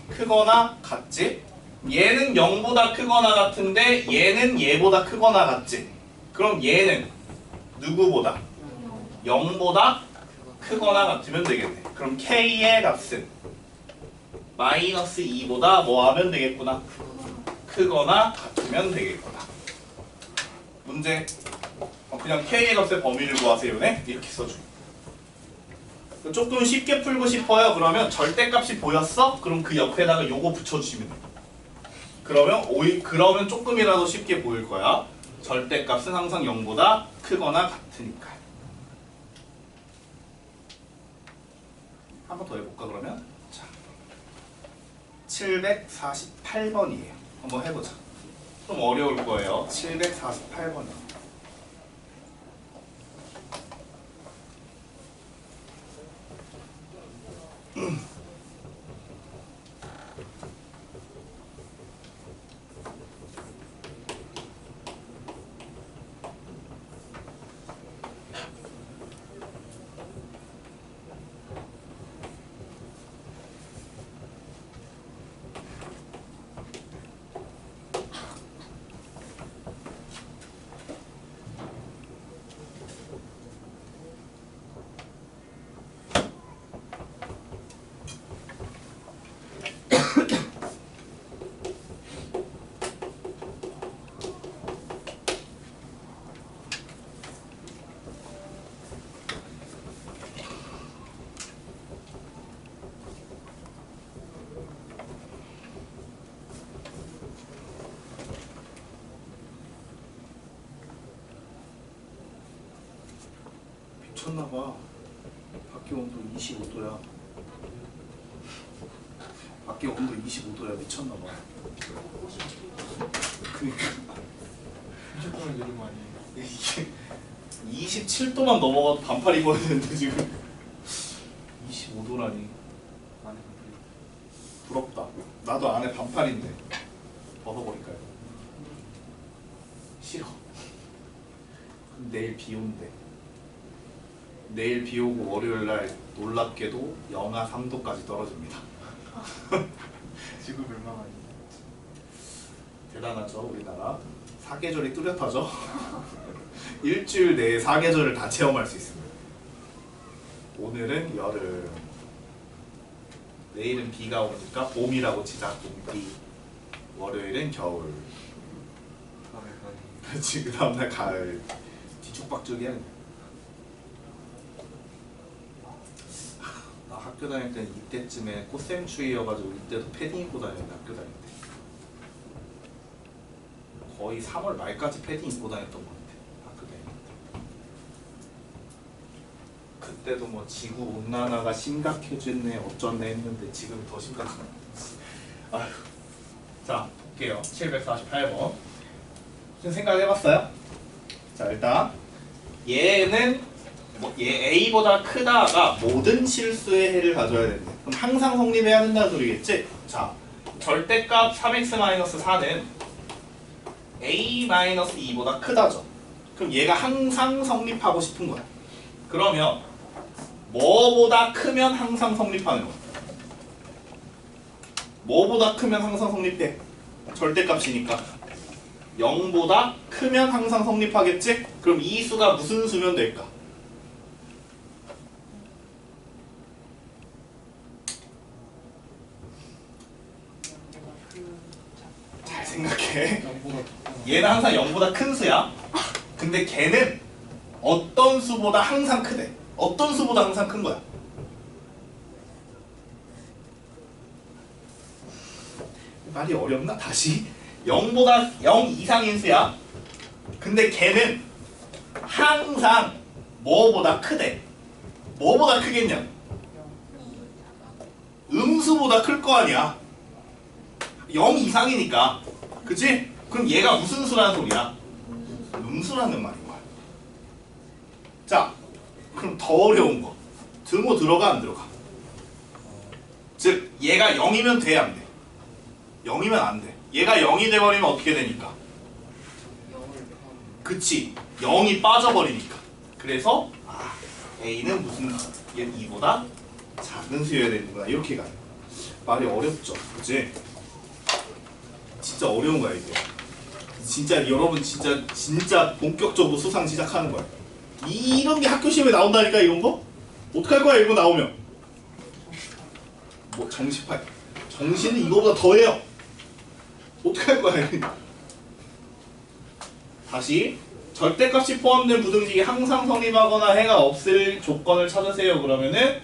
크거나 같지? 얘는 0보다 크거나 같은데 얘는 얘보다 크거나 같지? 그럼 얘는 누구보다? 0보다 크거나 같으면 되겠네. 그럼 k의 값은 마이너스 2보다 뭐 하면 되겠구나? 크거나 같으면 되겠구나. 문제 그냥 k의 값의 범위를 구하세요네? 이렇게 써줘. 조금 쉽게 풀고 싶어요. 그러면 절대값이 보였어? 그럼 그 옆에다가 요거 붙여주시면 돼요. 그러면 조금이라도 쉽게 보일 거야. 절대값은 항상 0보다 크거나 같으니까. 한 번 더 해볼까 그러면? 자, 748번이에요. 한번 해보자. 좀 어려울 거예요. 748번이요. 미쳤나봐. 밖에 밖에 온도 25도야. 밖에 온도 25도야. 미쳤나봐. 그니까 30분은 여름 아니에요? 이게 27도만 넘어가도 반팔 입어야 되는데 지금 25도라니. 안에 부럽다. 나도 안에 반팔인데 벗어버릴까요? 싫어. 그럼 내일 비 온대. 내일 비 오고 월요일날 놀랍게도 영하 3도까지 떨어집니다. 지구 멸망 아니에요? 대단하죠 우리나라. 사계절이 뚜렷하죠. 일주일 내에 사계절을 다 체험할 수 있습니다. 오늘은 여름, 내일은 비가 오니까 봄이라고 치자. 봄비. 월요일은 겨울. 다음에 가니 그렇지. 그 다음날 가을. 뒤죽박죽이야 그냥. 나 학교 다닐 때는 이때쯤에 꽃샘추위여가지고 이때도 패딩 입고 다녔는데 학교 다닐 때 거의 3월 말까지 패딩 입고 다녔던 것 같아. 학교 다닐 때. 그때도 뭐 지구 온난화가 심각해졌네 어쩌네 했는데 지금 더 심각하네. 아휴. 자 볼게요. 748번. 무슨 생각해봤어요? 자 일단 얘는 얘 A보다 크다가 모든 실수의 해를 가져야 된대. 그럼 항상 성립해야 된다는 소리겠지? 자 절대값 3x-4는 A-2보다 크다죠. 그럼 얘가 항상 성립하고 싶은 거야. 그러면 뭐보다 크면 항상 성립하는 거야? 뭐보다 크면 항상 성립돼? 절대값이니까 0보다 크면 항상 성립하겠지? 그럼 이 수가 무슨 수면 될까? 잘 생각해. 얘는 항상 0보다 큰 수야. 근데 걔는 어떤 수보다 항상 크대. 어떤 수보다 항상 큰 거야. 말이 어렵나? 다시 0보다 0 이상인 수야. 근데 걔는 항상 뭐보다 크대. 뭐보다 크겠냐? 음수보다 클 거 아니야. 0 이상이니까. 그치? 그럼 얘가 무슨 수라는 소리야? 음수라는 말인 거야. 자, 그럼 더 어려운 거. 등호 들어가 안 들어가? 즉 얘가 0이면 돼 안 돼? 0이면 안 돼. 얘가 0이 돼버리면 어떻게 되니까? 그치 0이 빠져버리니까. 그래서 A는 무슨 얘 2보다 작은 수여야 되는구나. 이렇게 가요. 말이 어렵죠. 그치? 진짜 어려운 거야 이게. 진짜 여러분 진짜 본격적으로 수상 시작하는 거야. 이런 게 학교 시험에 나온다니까. 이런 거? 어떡할 거야 이거 나오면. 뭐 정신은 이거보다 더해요. 어떡할 거야. 다시 절대값이 포함된 부등식이 항상 성립하거나 해가 없을 조건을 찾으세요. 그러면은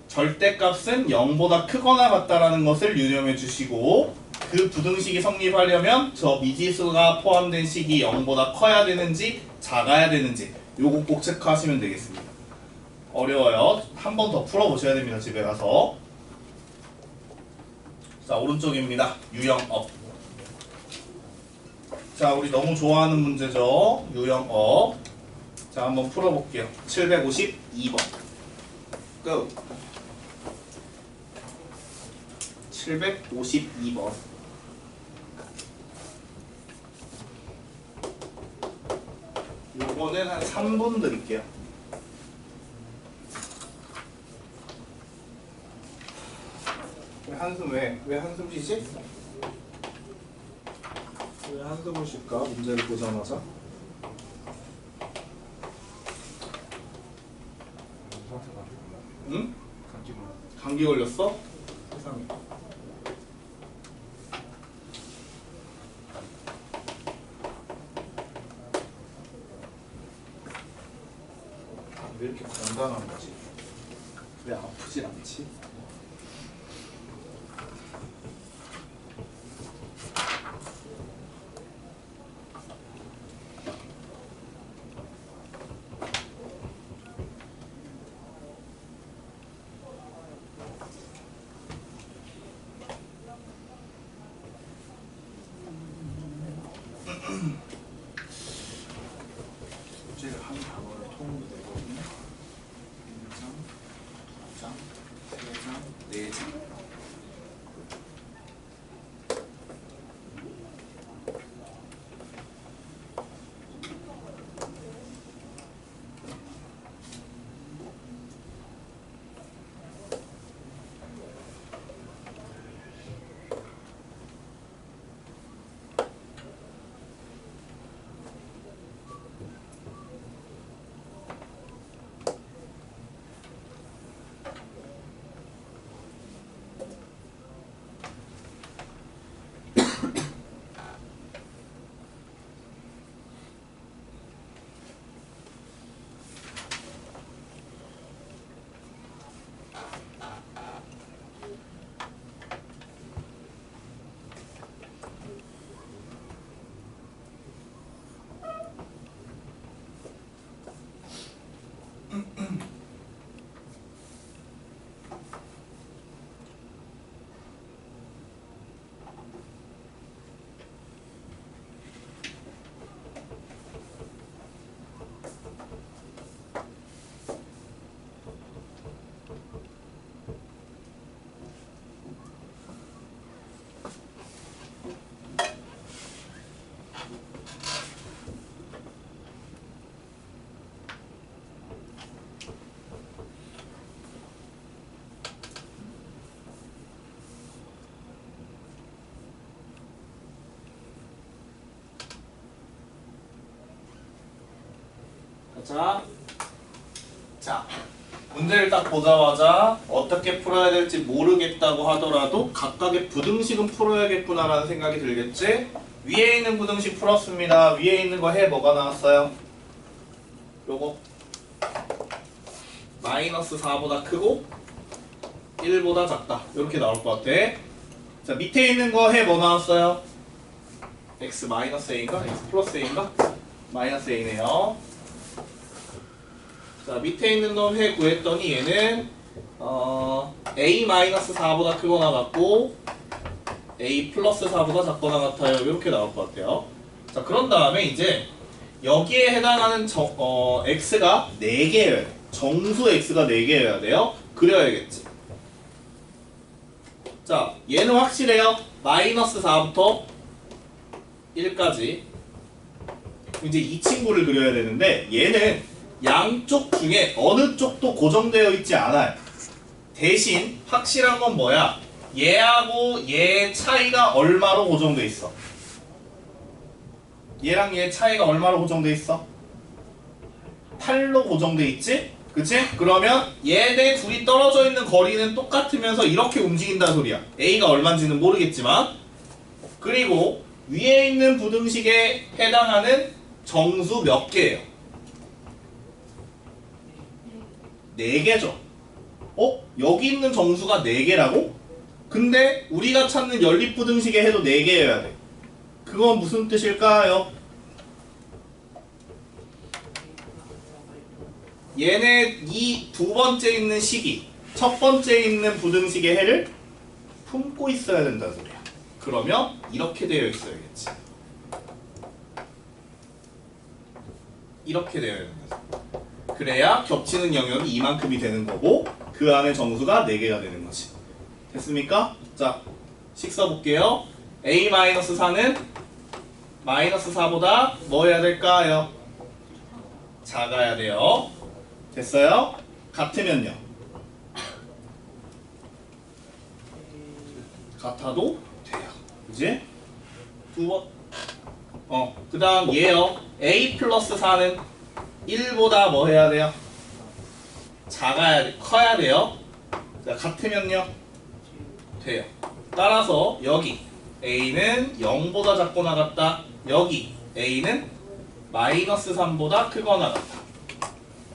절대값은 0보다 크거나 같다라는 것을 유념해 주시고, 그 부등식이 성립하려면 저 미지수가 포함된 식이 0보다 커야 되는지 작아야 되는지 요거 꼭 체크하시면 되겠습니다. 어려워요. 한 번 더 풀어보셔야 됩니다. 집에 가서. 자 오른쪽입니다. 유형업. 자 우리 너무 좋아하는 문제죠. 유형업. 자 한번 풀어볼게요. 752번 고! 752번 요거는 한 3분 드릴게요. 왜 한숨 쉬지? 왜 한숨을 쉴까? 문제를 보자마자. 응? 감기 걸렸어? 세상에. 왜 이렇게 건강한 거지? 왜 아프진 않지? 자, 문제를 딱 보자마자 어떻게 풀어야 될지 모르겠다고 하더라도 각각의 부등식은 풀어야겠구나라는 생각이 들겠지? 위에 있는 부등식 풀었습니다. 위에 있는 거 해 뭐가 나왔어요? 요거 마이너스 4보다 크고 1보다 작다. 이렇게 나올 것 같아. 자, 밑에 있는 거 해 뭐 나왔어요? x 마이너스 a인가? x 플러스 a인가? 마이너스 a네요. 자, 밑에 있는 놈 해 구했더니 얘는 a 마이너스 4보다 크거나 같고 a 플러스 4보다 작거나 같아요. 이렇게 나올 것 같아요. 자, 그런 다음에 이제 여기에 해당하는 x가 4개여야 돼. 정수 x가 4개여야 돼요. 그려야겠지. 자, 얘는 확실해요. 마이너스 4부터 1까지. 이제 이 친구를 그려야 되는데 얘는 양쪽 중에 어느 쪽도 고정되어 있지 않아요. 대신 확실한 건 뭐야? 얘하고 얘 차이가 얼마로 고정돼 있어? 얘랑 얘 차이가 얼마로 고정돼 있어? 8로 고정돼 있지? 그치? 그러면 얘네 둘이 떨어져 있는 거리는 똑같으면서 이렇게 움직인다는 소리야. A가 얼마인지는 모르겠지만. 그리고 위에 있는 부등식에 해당하는 정수 몇 개예요? 4개죠. 여기 있는 정수가 4개라고? 근데 우리가 찾는 연립부등식에 해도 4개여야 돼. 그건 무슨 뜻일까요? 얘네 이 두 번째 있는 식이 첫 번째 있는 부등식의 해를 품고 있어야 된다는 소리야. 그러면 이렇게 되어 있어야겠지. 이렇게 되어야 된다. 그래야 겹치는 영역이 이만큼이 되는 거고 그 안에 정수가 4개가 되는 거지. 됐습니까? 자, 식 써볼게요. a-4는 마이너스 4보다 뭐 해야 될까요? 작아야 돼요. 됐어요? 같으면요? 같아도 돼요. 그지? 두 번. 그 다음 얘요. a 플러스 4는 1보다 뭐 해야 돼요? 작아야 돼, 커야 돼요. 자, 같으면요? 돼요. 따라서 여기 a는 0보다 작거나 같다. 여기 a는 마이너스 3보다 크거나 같다.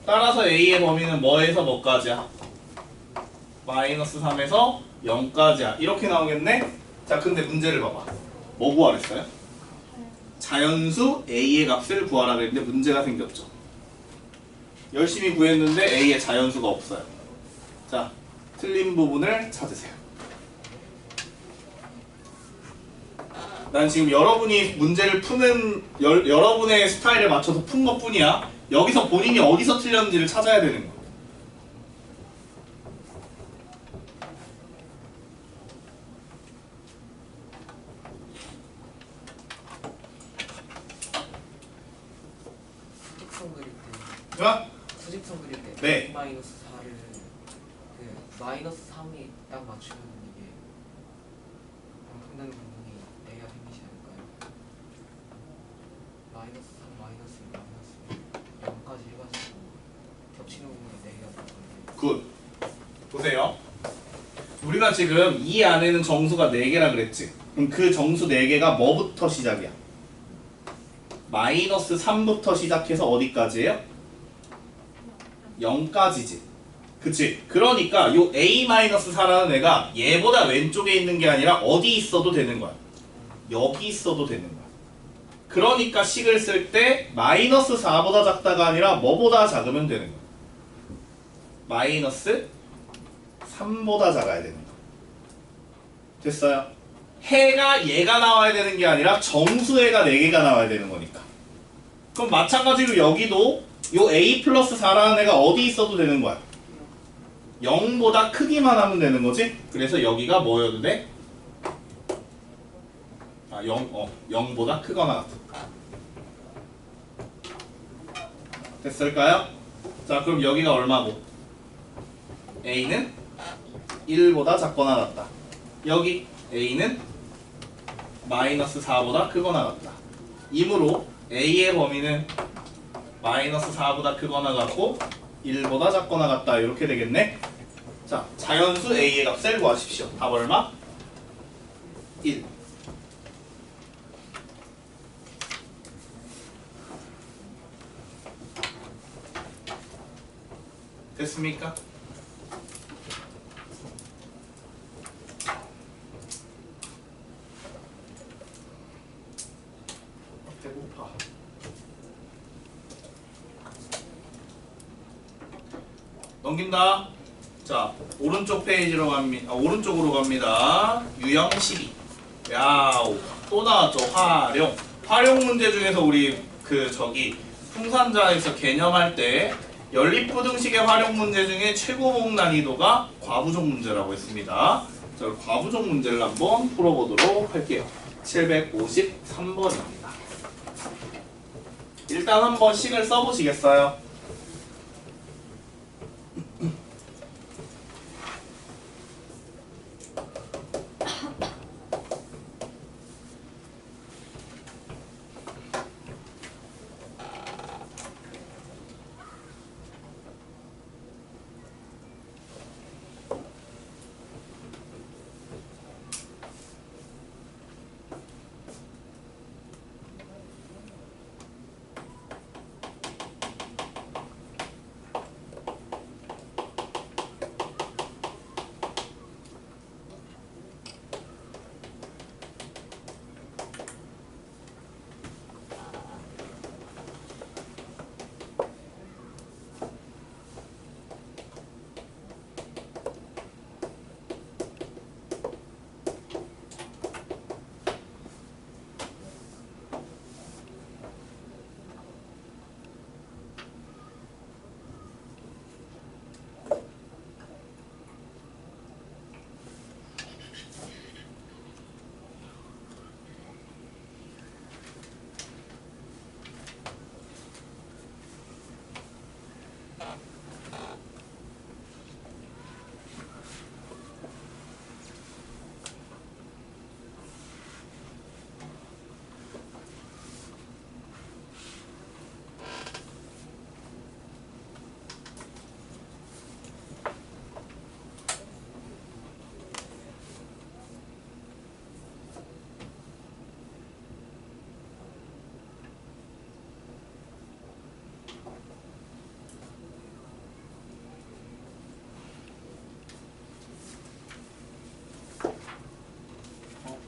따라서 a의 범위는 뭐에서 뭐까지야? 마이너스 3에서 0까지야. 이렇게 나오겠네? 자, 근데 문제를 봐봐. 뭐 구하랬어요? 자연수 a의 값을 구하라 그랬는데 문제가 생겼죠. 열심히 구했는데 a의 자연수가 없어요. 자, 틀린 부분을 찾으세요. 난 지금 여러분이 문제를 푸는 여러분의 스타일에 맞춰서 푼 것뿐이야. 여기서 본인이 어디서 틀렸는지를 찾아야 되는 거야. 수직선 그릴 때 자, 수직선 그릴 때 네. 마이너스 4를 그 마이너스 3이 딱 맞추면 이게 엄청난 부분이 A가 생기지 않을까요? 마이너스 3 마이너스 1 마이너스 1 0까지 해가지고 겹치는 부분이 A가 나오는데 굿. 보세요. 우리가 지금 이 안에는 정수가 4개라 그랬지. 그럼 그 정수 4개가 뭐부터 시작이야? 마이너스 3부터 시작해서 어디까지예요? 0까지지. 그치? 그러니까 요 a-4라는 애가 얘보다 왼쪽에 있는 게 아니라 어디 있어도 되는 거야. 여기 있어도 되는 거야. 그러니까 식을 쓸 때 마이너스 4보다 작다가 아니라 뭐보다 작으면 되는 거야. 마이너스 3보다 작아야 되는 거야. 됐어요? 해가 얘가 나와야 되는 게 아니라 정수해가 4개가 나와야 되는 거니까. 그럼 마찬가지로 여기도 요 a 플러스 4라는 애가 어디 있어도 되는 거야. 0보다 크기만 하면 되는 거지. 그래서 여기가 뭐여도 돼? 0보다 크거나 같다. 됐을까요? 자, 그럼 여기가 얼마고? A는 1보다 작거나 같다. 여기 A는 마이너스 4보다 크거나 같다. 이므로 A의 범위는 마이너스 4보다 크거나 같고 1보다 작거나 같다. 이렇게 되겠네. 자, 자연수 A의 값을 구하십시오. 답 얼마? 1. 됐습니까? 배고파. 넘긴다. 자, 오른쪽 페이지로 갑니다. 오른쪽으로 갑니다. 유형 12. 야우. 또 나왔죠. 활용. 활용 문제 중에서 우리 풍산자에서 개념할 때 연립부등식의 활용 문제 중에 최고봉 난이도가 과부족 문제라고 했습니다. 자, 과부족 문제를 한번 풀어보도록 할게요. 753번입니다. 일단 한번 식을 써보시겠어요?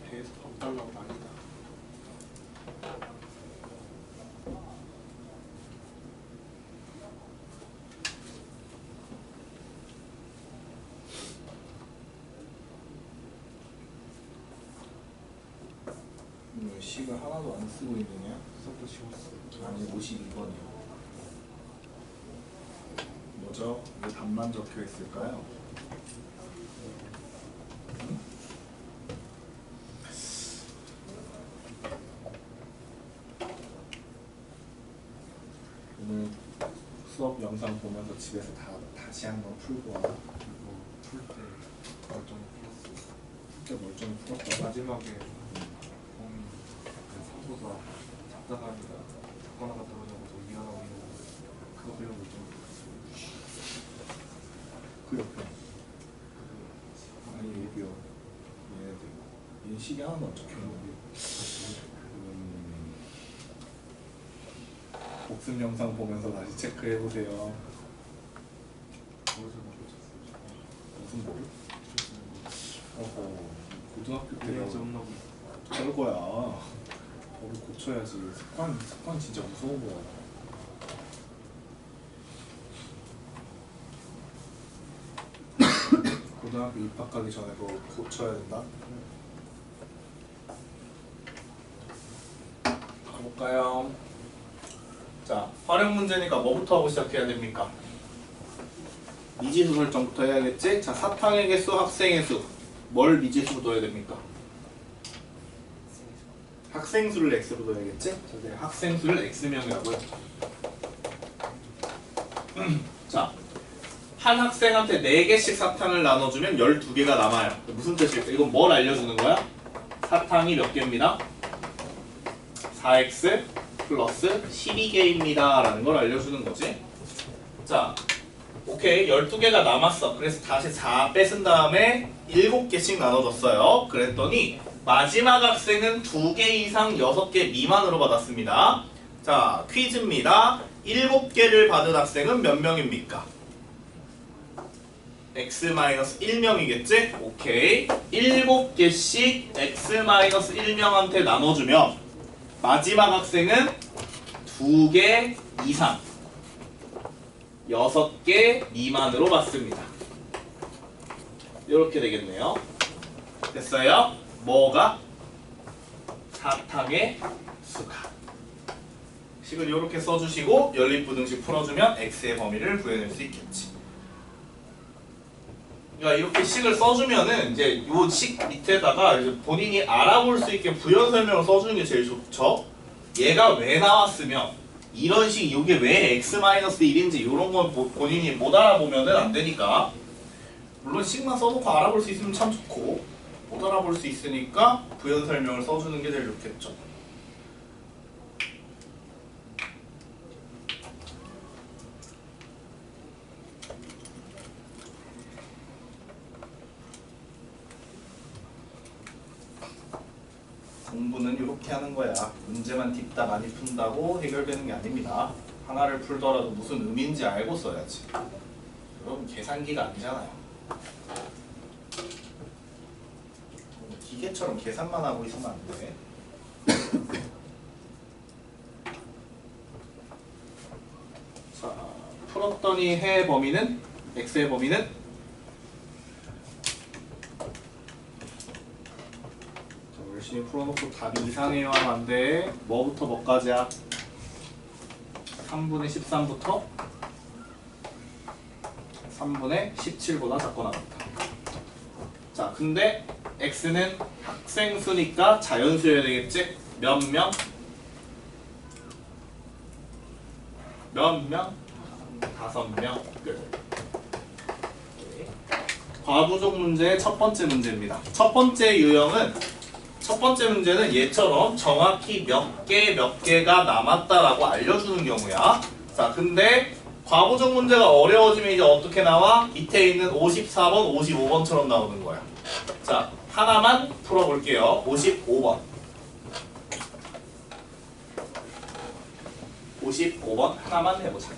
배에서 밥 달라고 난리다. 왜 식을 하나도 안 쓰고 있느냐? 수업도 지웠어. 아니 52번이요. 뭐죠? 왜 답만 적혀 있을까요? 오늘 수업 영상 보면서 집에서 다시 한번 풀고 와. 그리고 풀때 멀쩡히 풀었어. 진짜 멀쩡히 풀었다고? 마지막에 봄이 사보다 잡다가니까 잡거나 갔다 오냐고 저 미안하고 있는 그거 배우고 좀 그 옆에 아니 여기요. 얘네들 인식이 하나도 안 적혀있는데 복습 영상 보면서 다시 체크해보세요. 거기서 놓쳤어. 무슨 뭘? 어허, 고등학교 때 그래야지 혼나고 어쩔 거야. 법을 고쳐야지. 습관 진짜 무서운 거야. 고등학교 입학하기 전에 그거 고쳐야 된다. 가볼까요? 자, 활용 문제니까 뭐부터 하고 시작해야 됩니까? 미지수 설정부터 해야겠지? 자, 사탕의 개수, 학생의 수. 뭘 미지수로 둬야 됩니까? 학생 수를 x로 둬야겠지? 자, 학생 수를 x명이라고요. 자, 한 학생한테 4개씩 사탕을 나눠주면 12개가 남아요. 무슨 뜻일까? 이건 뭘 알려주는 거야? 사탕이 몇 개입니다? 4x 플러스 12개입니다 라는 걸 알려주는 거지. 자, 오케이, 12개가 남았어. 그래서 다시 4 뺏은 다음에 7개씩 나눠줬어요. 그랬더니 마지막 학생은 2개 이상 6개 미만으로 받았습니다. 자, 퀴즈입니다. 7개를 받은 학생은 몇 명입니까? x-1명이겠지? 오케이. 7개씩 x-1명한테 나눠주면 마지막 학생은 2개 이상 6개 미만으로 받습니다. 이렇게 되겠네요. 됐어요? 뭐가? 사탕의 수가. 식을 이렇게 써주시고 연립부등식 풀어주면 x의 범위를 구해낼 수 있겠지. 그러니까 이렇게 식을 써주면은 이제 요 식 밑에다가 이제 본인이 알아볼 수 있게 부연 설명을 써주는 게 제일 좋죠. 얘가 왜 나왔으면 이런 식 이게 왜 x-1인지 이런 건 본인이 못 알아보면은 안 되니까. 물론 식만 써놓고 알아볼 수 있으면 참 좋고 못 알아볼 수 있으니까 부연 설명을 써주는 게 제일 좋겠죠. 공부는 이렇게 하는 거야. 문제만 딥다 많이 푼다고 해결되는 게 아닙니다. 하나를 풀더라도 무슨 의미인지 알고 써야지. 여러분 계산기가 아니잖아요. 기계처럼 계산만 하고 있으면 안 돼. 자, 풀었더니 해의 범위는? x의 범위는? 열심히 풀어놓고 답이 이상해요 하면 안 돼. 뭐부터 뭐까지야? 3분의 13부터 3분의 17보다 작거나 같다. 자, 근데 x는 학생 수니까 자연수여야 되겠지? 몇 명? 몇 명? 5명. 끝. 과부족 문제의 첫 번째 문제입니다. 첫 번째 유형은 첫 번째 문제는 얘처럼 정확히 몇 개가 남았다라고 알려주는 경우야. 자, 근데 과부족 문제가 어려워지면 이제 어떻게 나와? 밑에 있는 54번, 55번처럼 나오는 거야. 자, 하나만 풀어볼게요. 55번. 55번 하나만 해보자.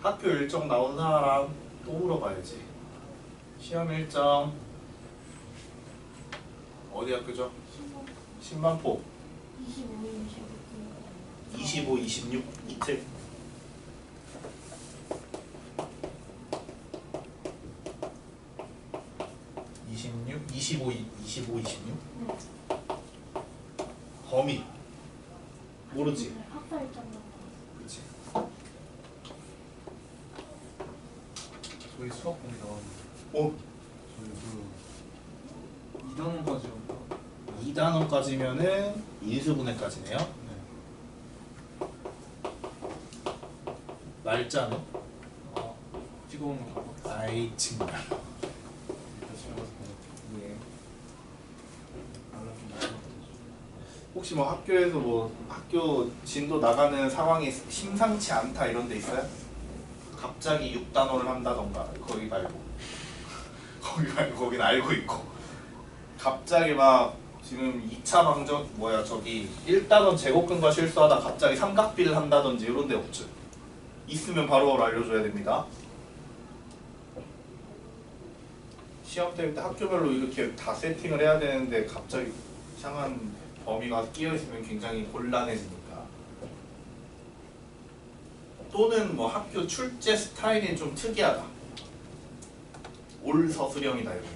학교 일정 나온 사람 또 물어봐야지. 시험 일정 어디 학교죠? 신만포 25, 26 이틀. (26) 25, 26? 범위 모르지? 학사 일정만. 그치. 저희 수학 공부 나왔는데 어? 저희 2단원까지였나? 2단원까지면은 인수분해까지네요. 네. 날짜는? 찍어오는 거. 아이 정말. 일단 집에 가서 보고. 예. 혹시 뭐 학교에서 뭐 학교 진도 나가는 상황이 심상치 않다 이런 데 있어요? 갑자기 6단원을 한다던가 거기 말고 거기 말고 거긴 알고 있고 갑자기 막 지금 2차 방정 뭐야 저기 1단원 제곱근과 실수하다 갑자기 삼각비를 한다든지 이런 데 없죠. 있으면 바로바로 알려줘야 됩니다. 시험 때릴 때 학교별로 이렇게 다 세팅을 해야 되는데 갑자기 이상한 범위가 끼어 있으면 굉장히 곤란해지니까. 또는 뭐 학교 출제 스타일이 좀 특이하다. 올 서술형이다 이런 거.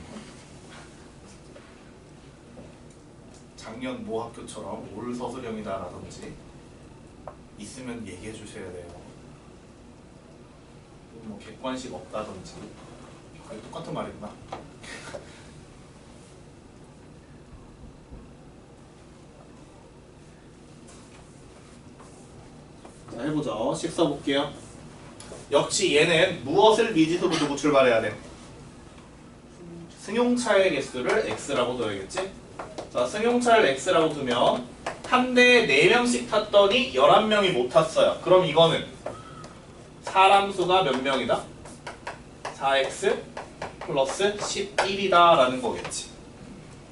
작년 모 학교처럼 올 서술형이다라든지 있으면 얘기해 주셔야 돼요. 뭐 객관식 없다든지. 아니, 똑같은 말이구나. 자 해보죠. 식 써볼게요. 역시 얘는 무엇을 미지수로 두고 출발해야 돼? 승용차의 개수를 x라고 둬야겠지? 자 승용차를 x라고 두면 한 대에 4명씩 탔더니 11명이 못 탔어요. 그럼 이거는 사람 수가 몇 명이다? 4x 플러스 11이다 라는 거겠지.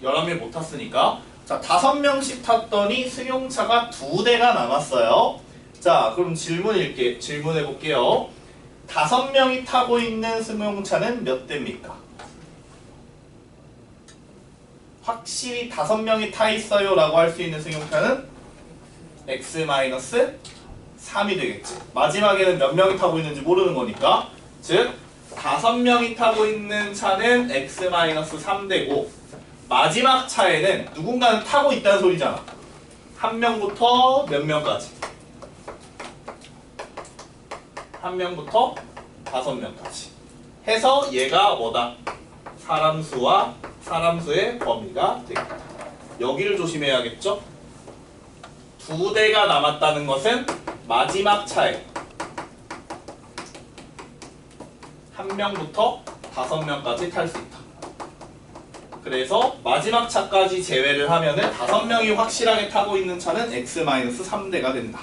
11명이 못 탔으니까 자 5명씩 탔더니 승용차가 2대가 남았어요. 자 그럼 질문해 볼게요. 5명이 타고 있는 승용차는 몇 대입니까? 확실히 5명이 타 있어요 라고 할 수 있는 승용차는 x-3이 되겠지. 마지막에는 몇 명이 타고 있는지 모르는 거니까 즉 5명이 타고 있는 차는 x-3대고 마지막 차에는 누군가는 타고 있다는 소리잖아. 한 명부터 몇 명까지? 한 명부터 5명까지 해서 얘가 뭐다? 사람 수와 사람 수의 범위가 되겠다. 여기를 조심해야겠죠? 2대가 남았다는 것은 마지막 차에 한 명부터 5명까지 탈 수 있다. 그래서 마지막 차까지 제외를 하면은 5명이 확실하게 타고 있는 차는 x-3대가 된다.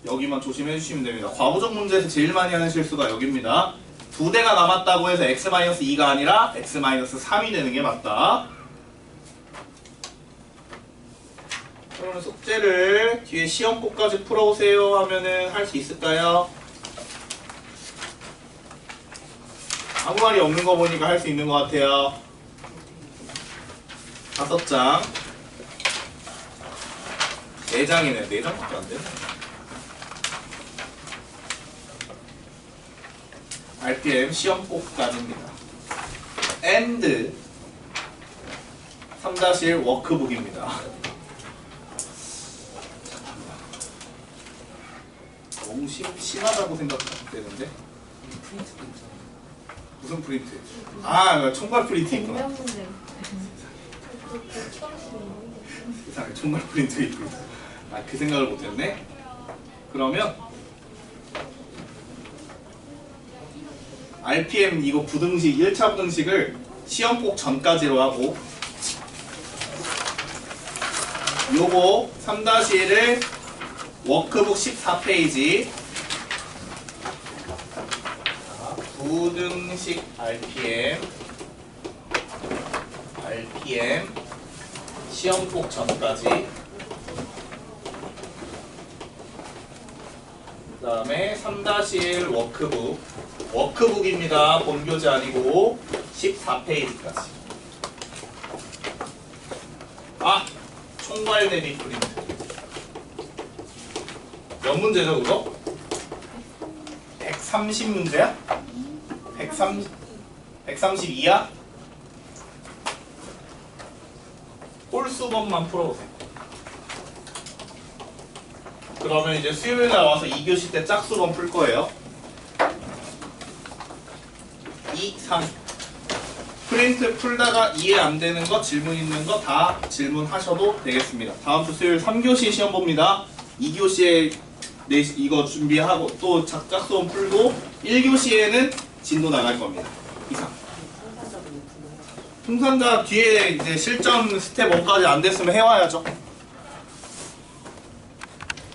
여기만 조심해 주시면 됩니다. 과부정 문제에서 제일 많이 하는 실수가 여기입니다. 2대가 남았다고 해서 x-2가 아니라 x-3이 되는 게 맞다. 그러면 숙제를 뒤에 시험곡까지 풀어오세요 하면은 할 수 있을까요? 아무 말이 없는 거 보니까 할 수 있는 것 같아요. 5장 4장이네. 4장밖에 안 되네. RPM 시험곡까지입니다. and 3-1 워크북입니다. 너무 심하다고 생각되는데? 프린트도 있잖아. 무슨 프린트? 아, 총괄 프린트 있구나. 문제. 세상에 총괄 프린트 있고. 아, 그 생각을 못했네. 그러면 RPM 이거 부등식 1차 부등식을 시험 꼭 전까지로 하고 요거 3-1을 워크북 14페이지 부등식 RPM 시험 꼭 전까지 그 다음에 3-1 워크북입니다. 본교재 아니고 14페이지까지. 아! 총괄 대비 프린트. 몇 문제죠 그거? 130문제야? 132야? 홀수법만 풀어보세요. 그러면 이제 수요일 날 와서 2교시 때 짝수범 풀 거예요. 2, 3 프린트 풀다가 이해 안 되는 거, 질문 있는 거 다 질문하셔도 되겠습니다. 다음 주 수요일 3교시 시험 봅니다. 2교시에 이거 준비하고 또 짝수범 풀고 1교시에는 진도 나갈 겁니다. 이상. 승산자 뒤에 이제 실전 스텝 1까지 안 됐으면 해와야죠.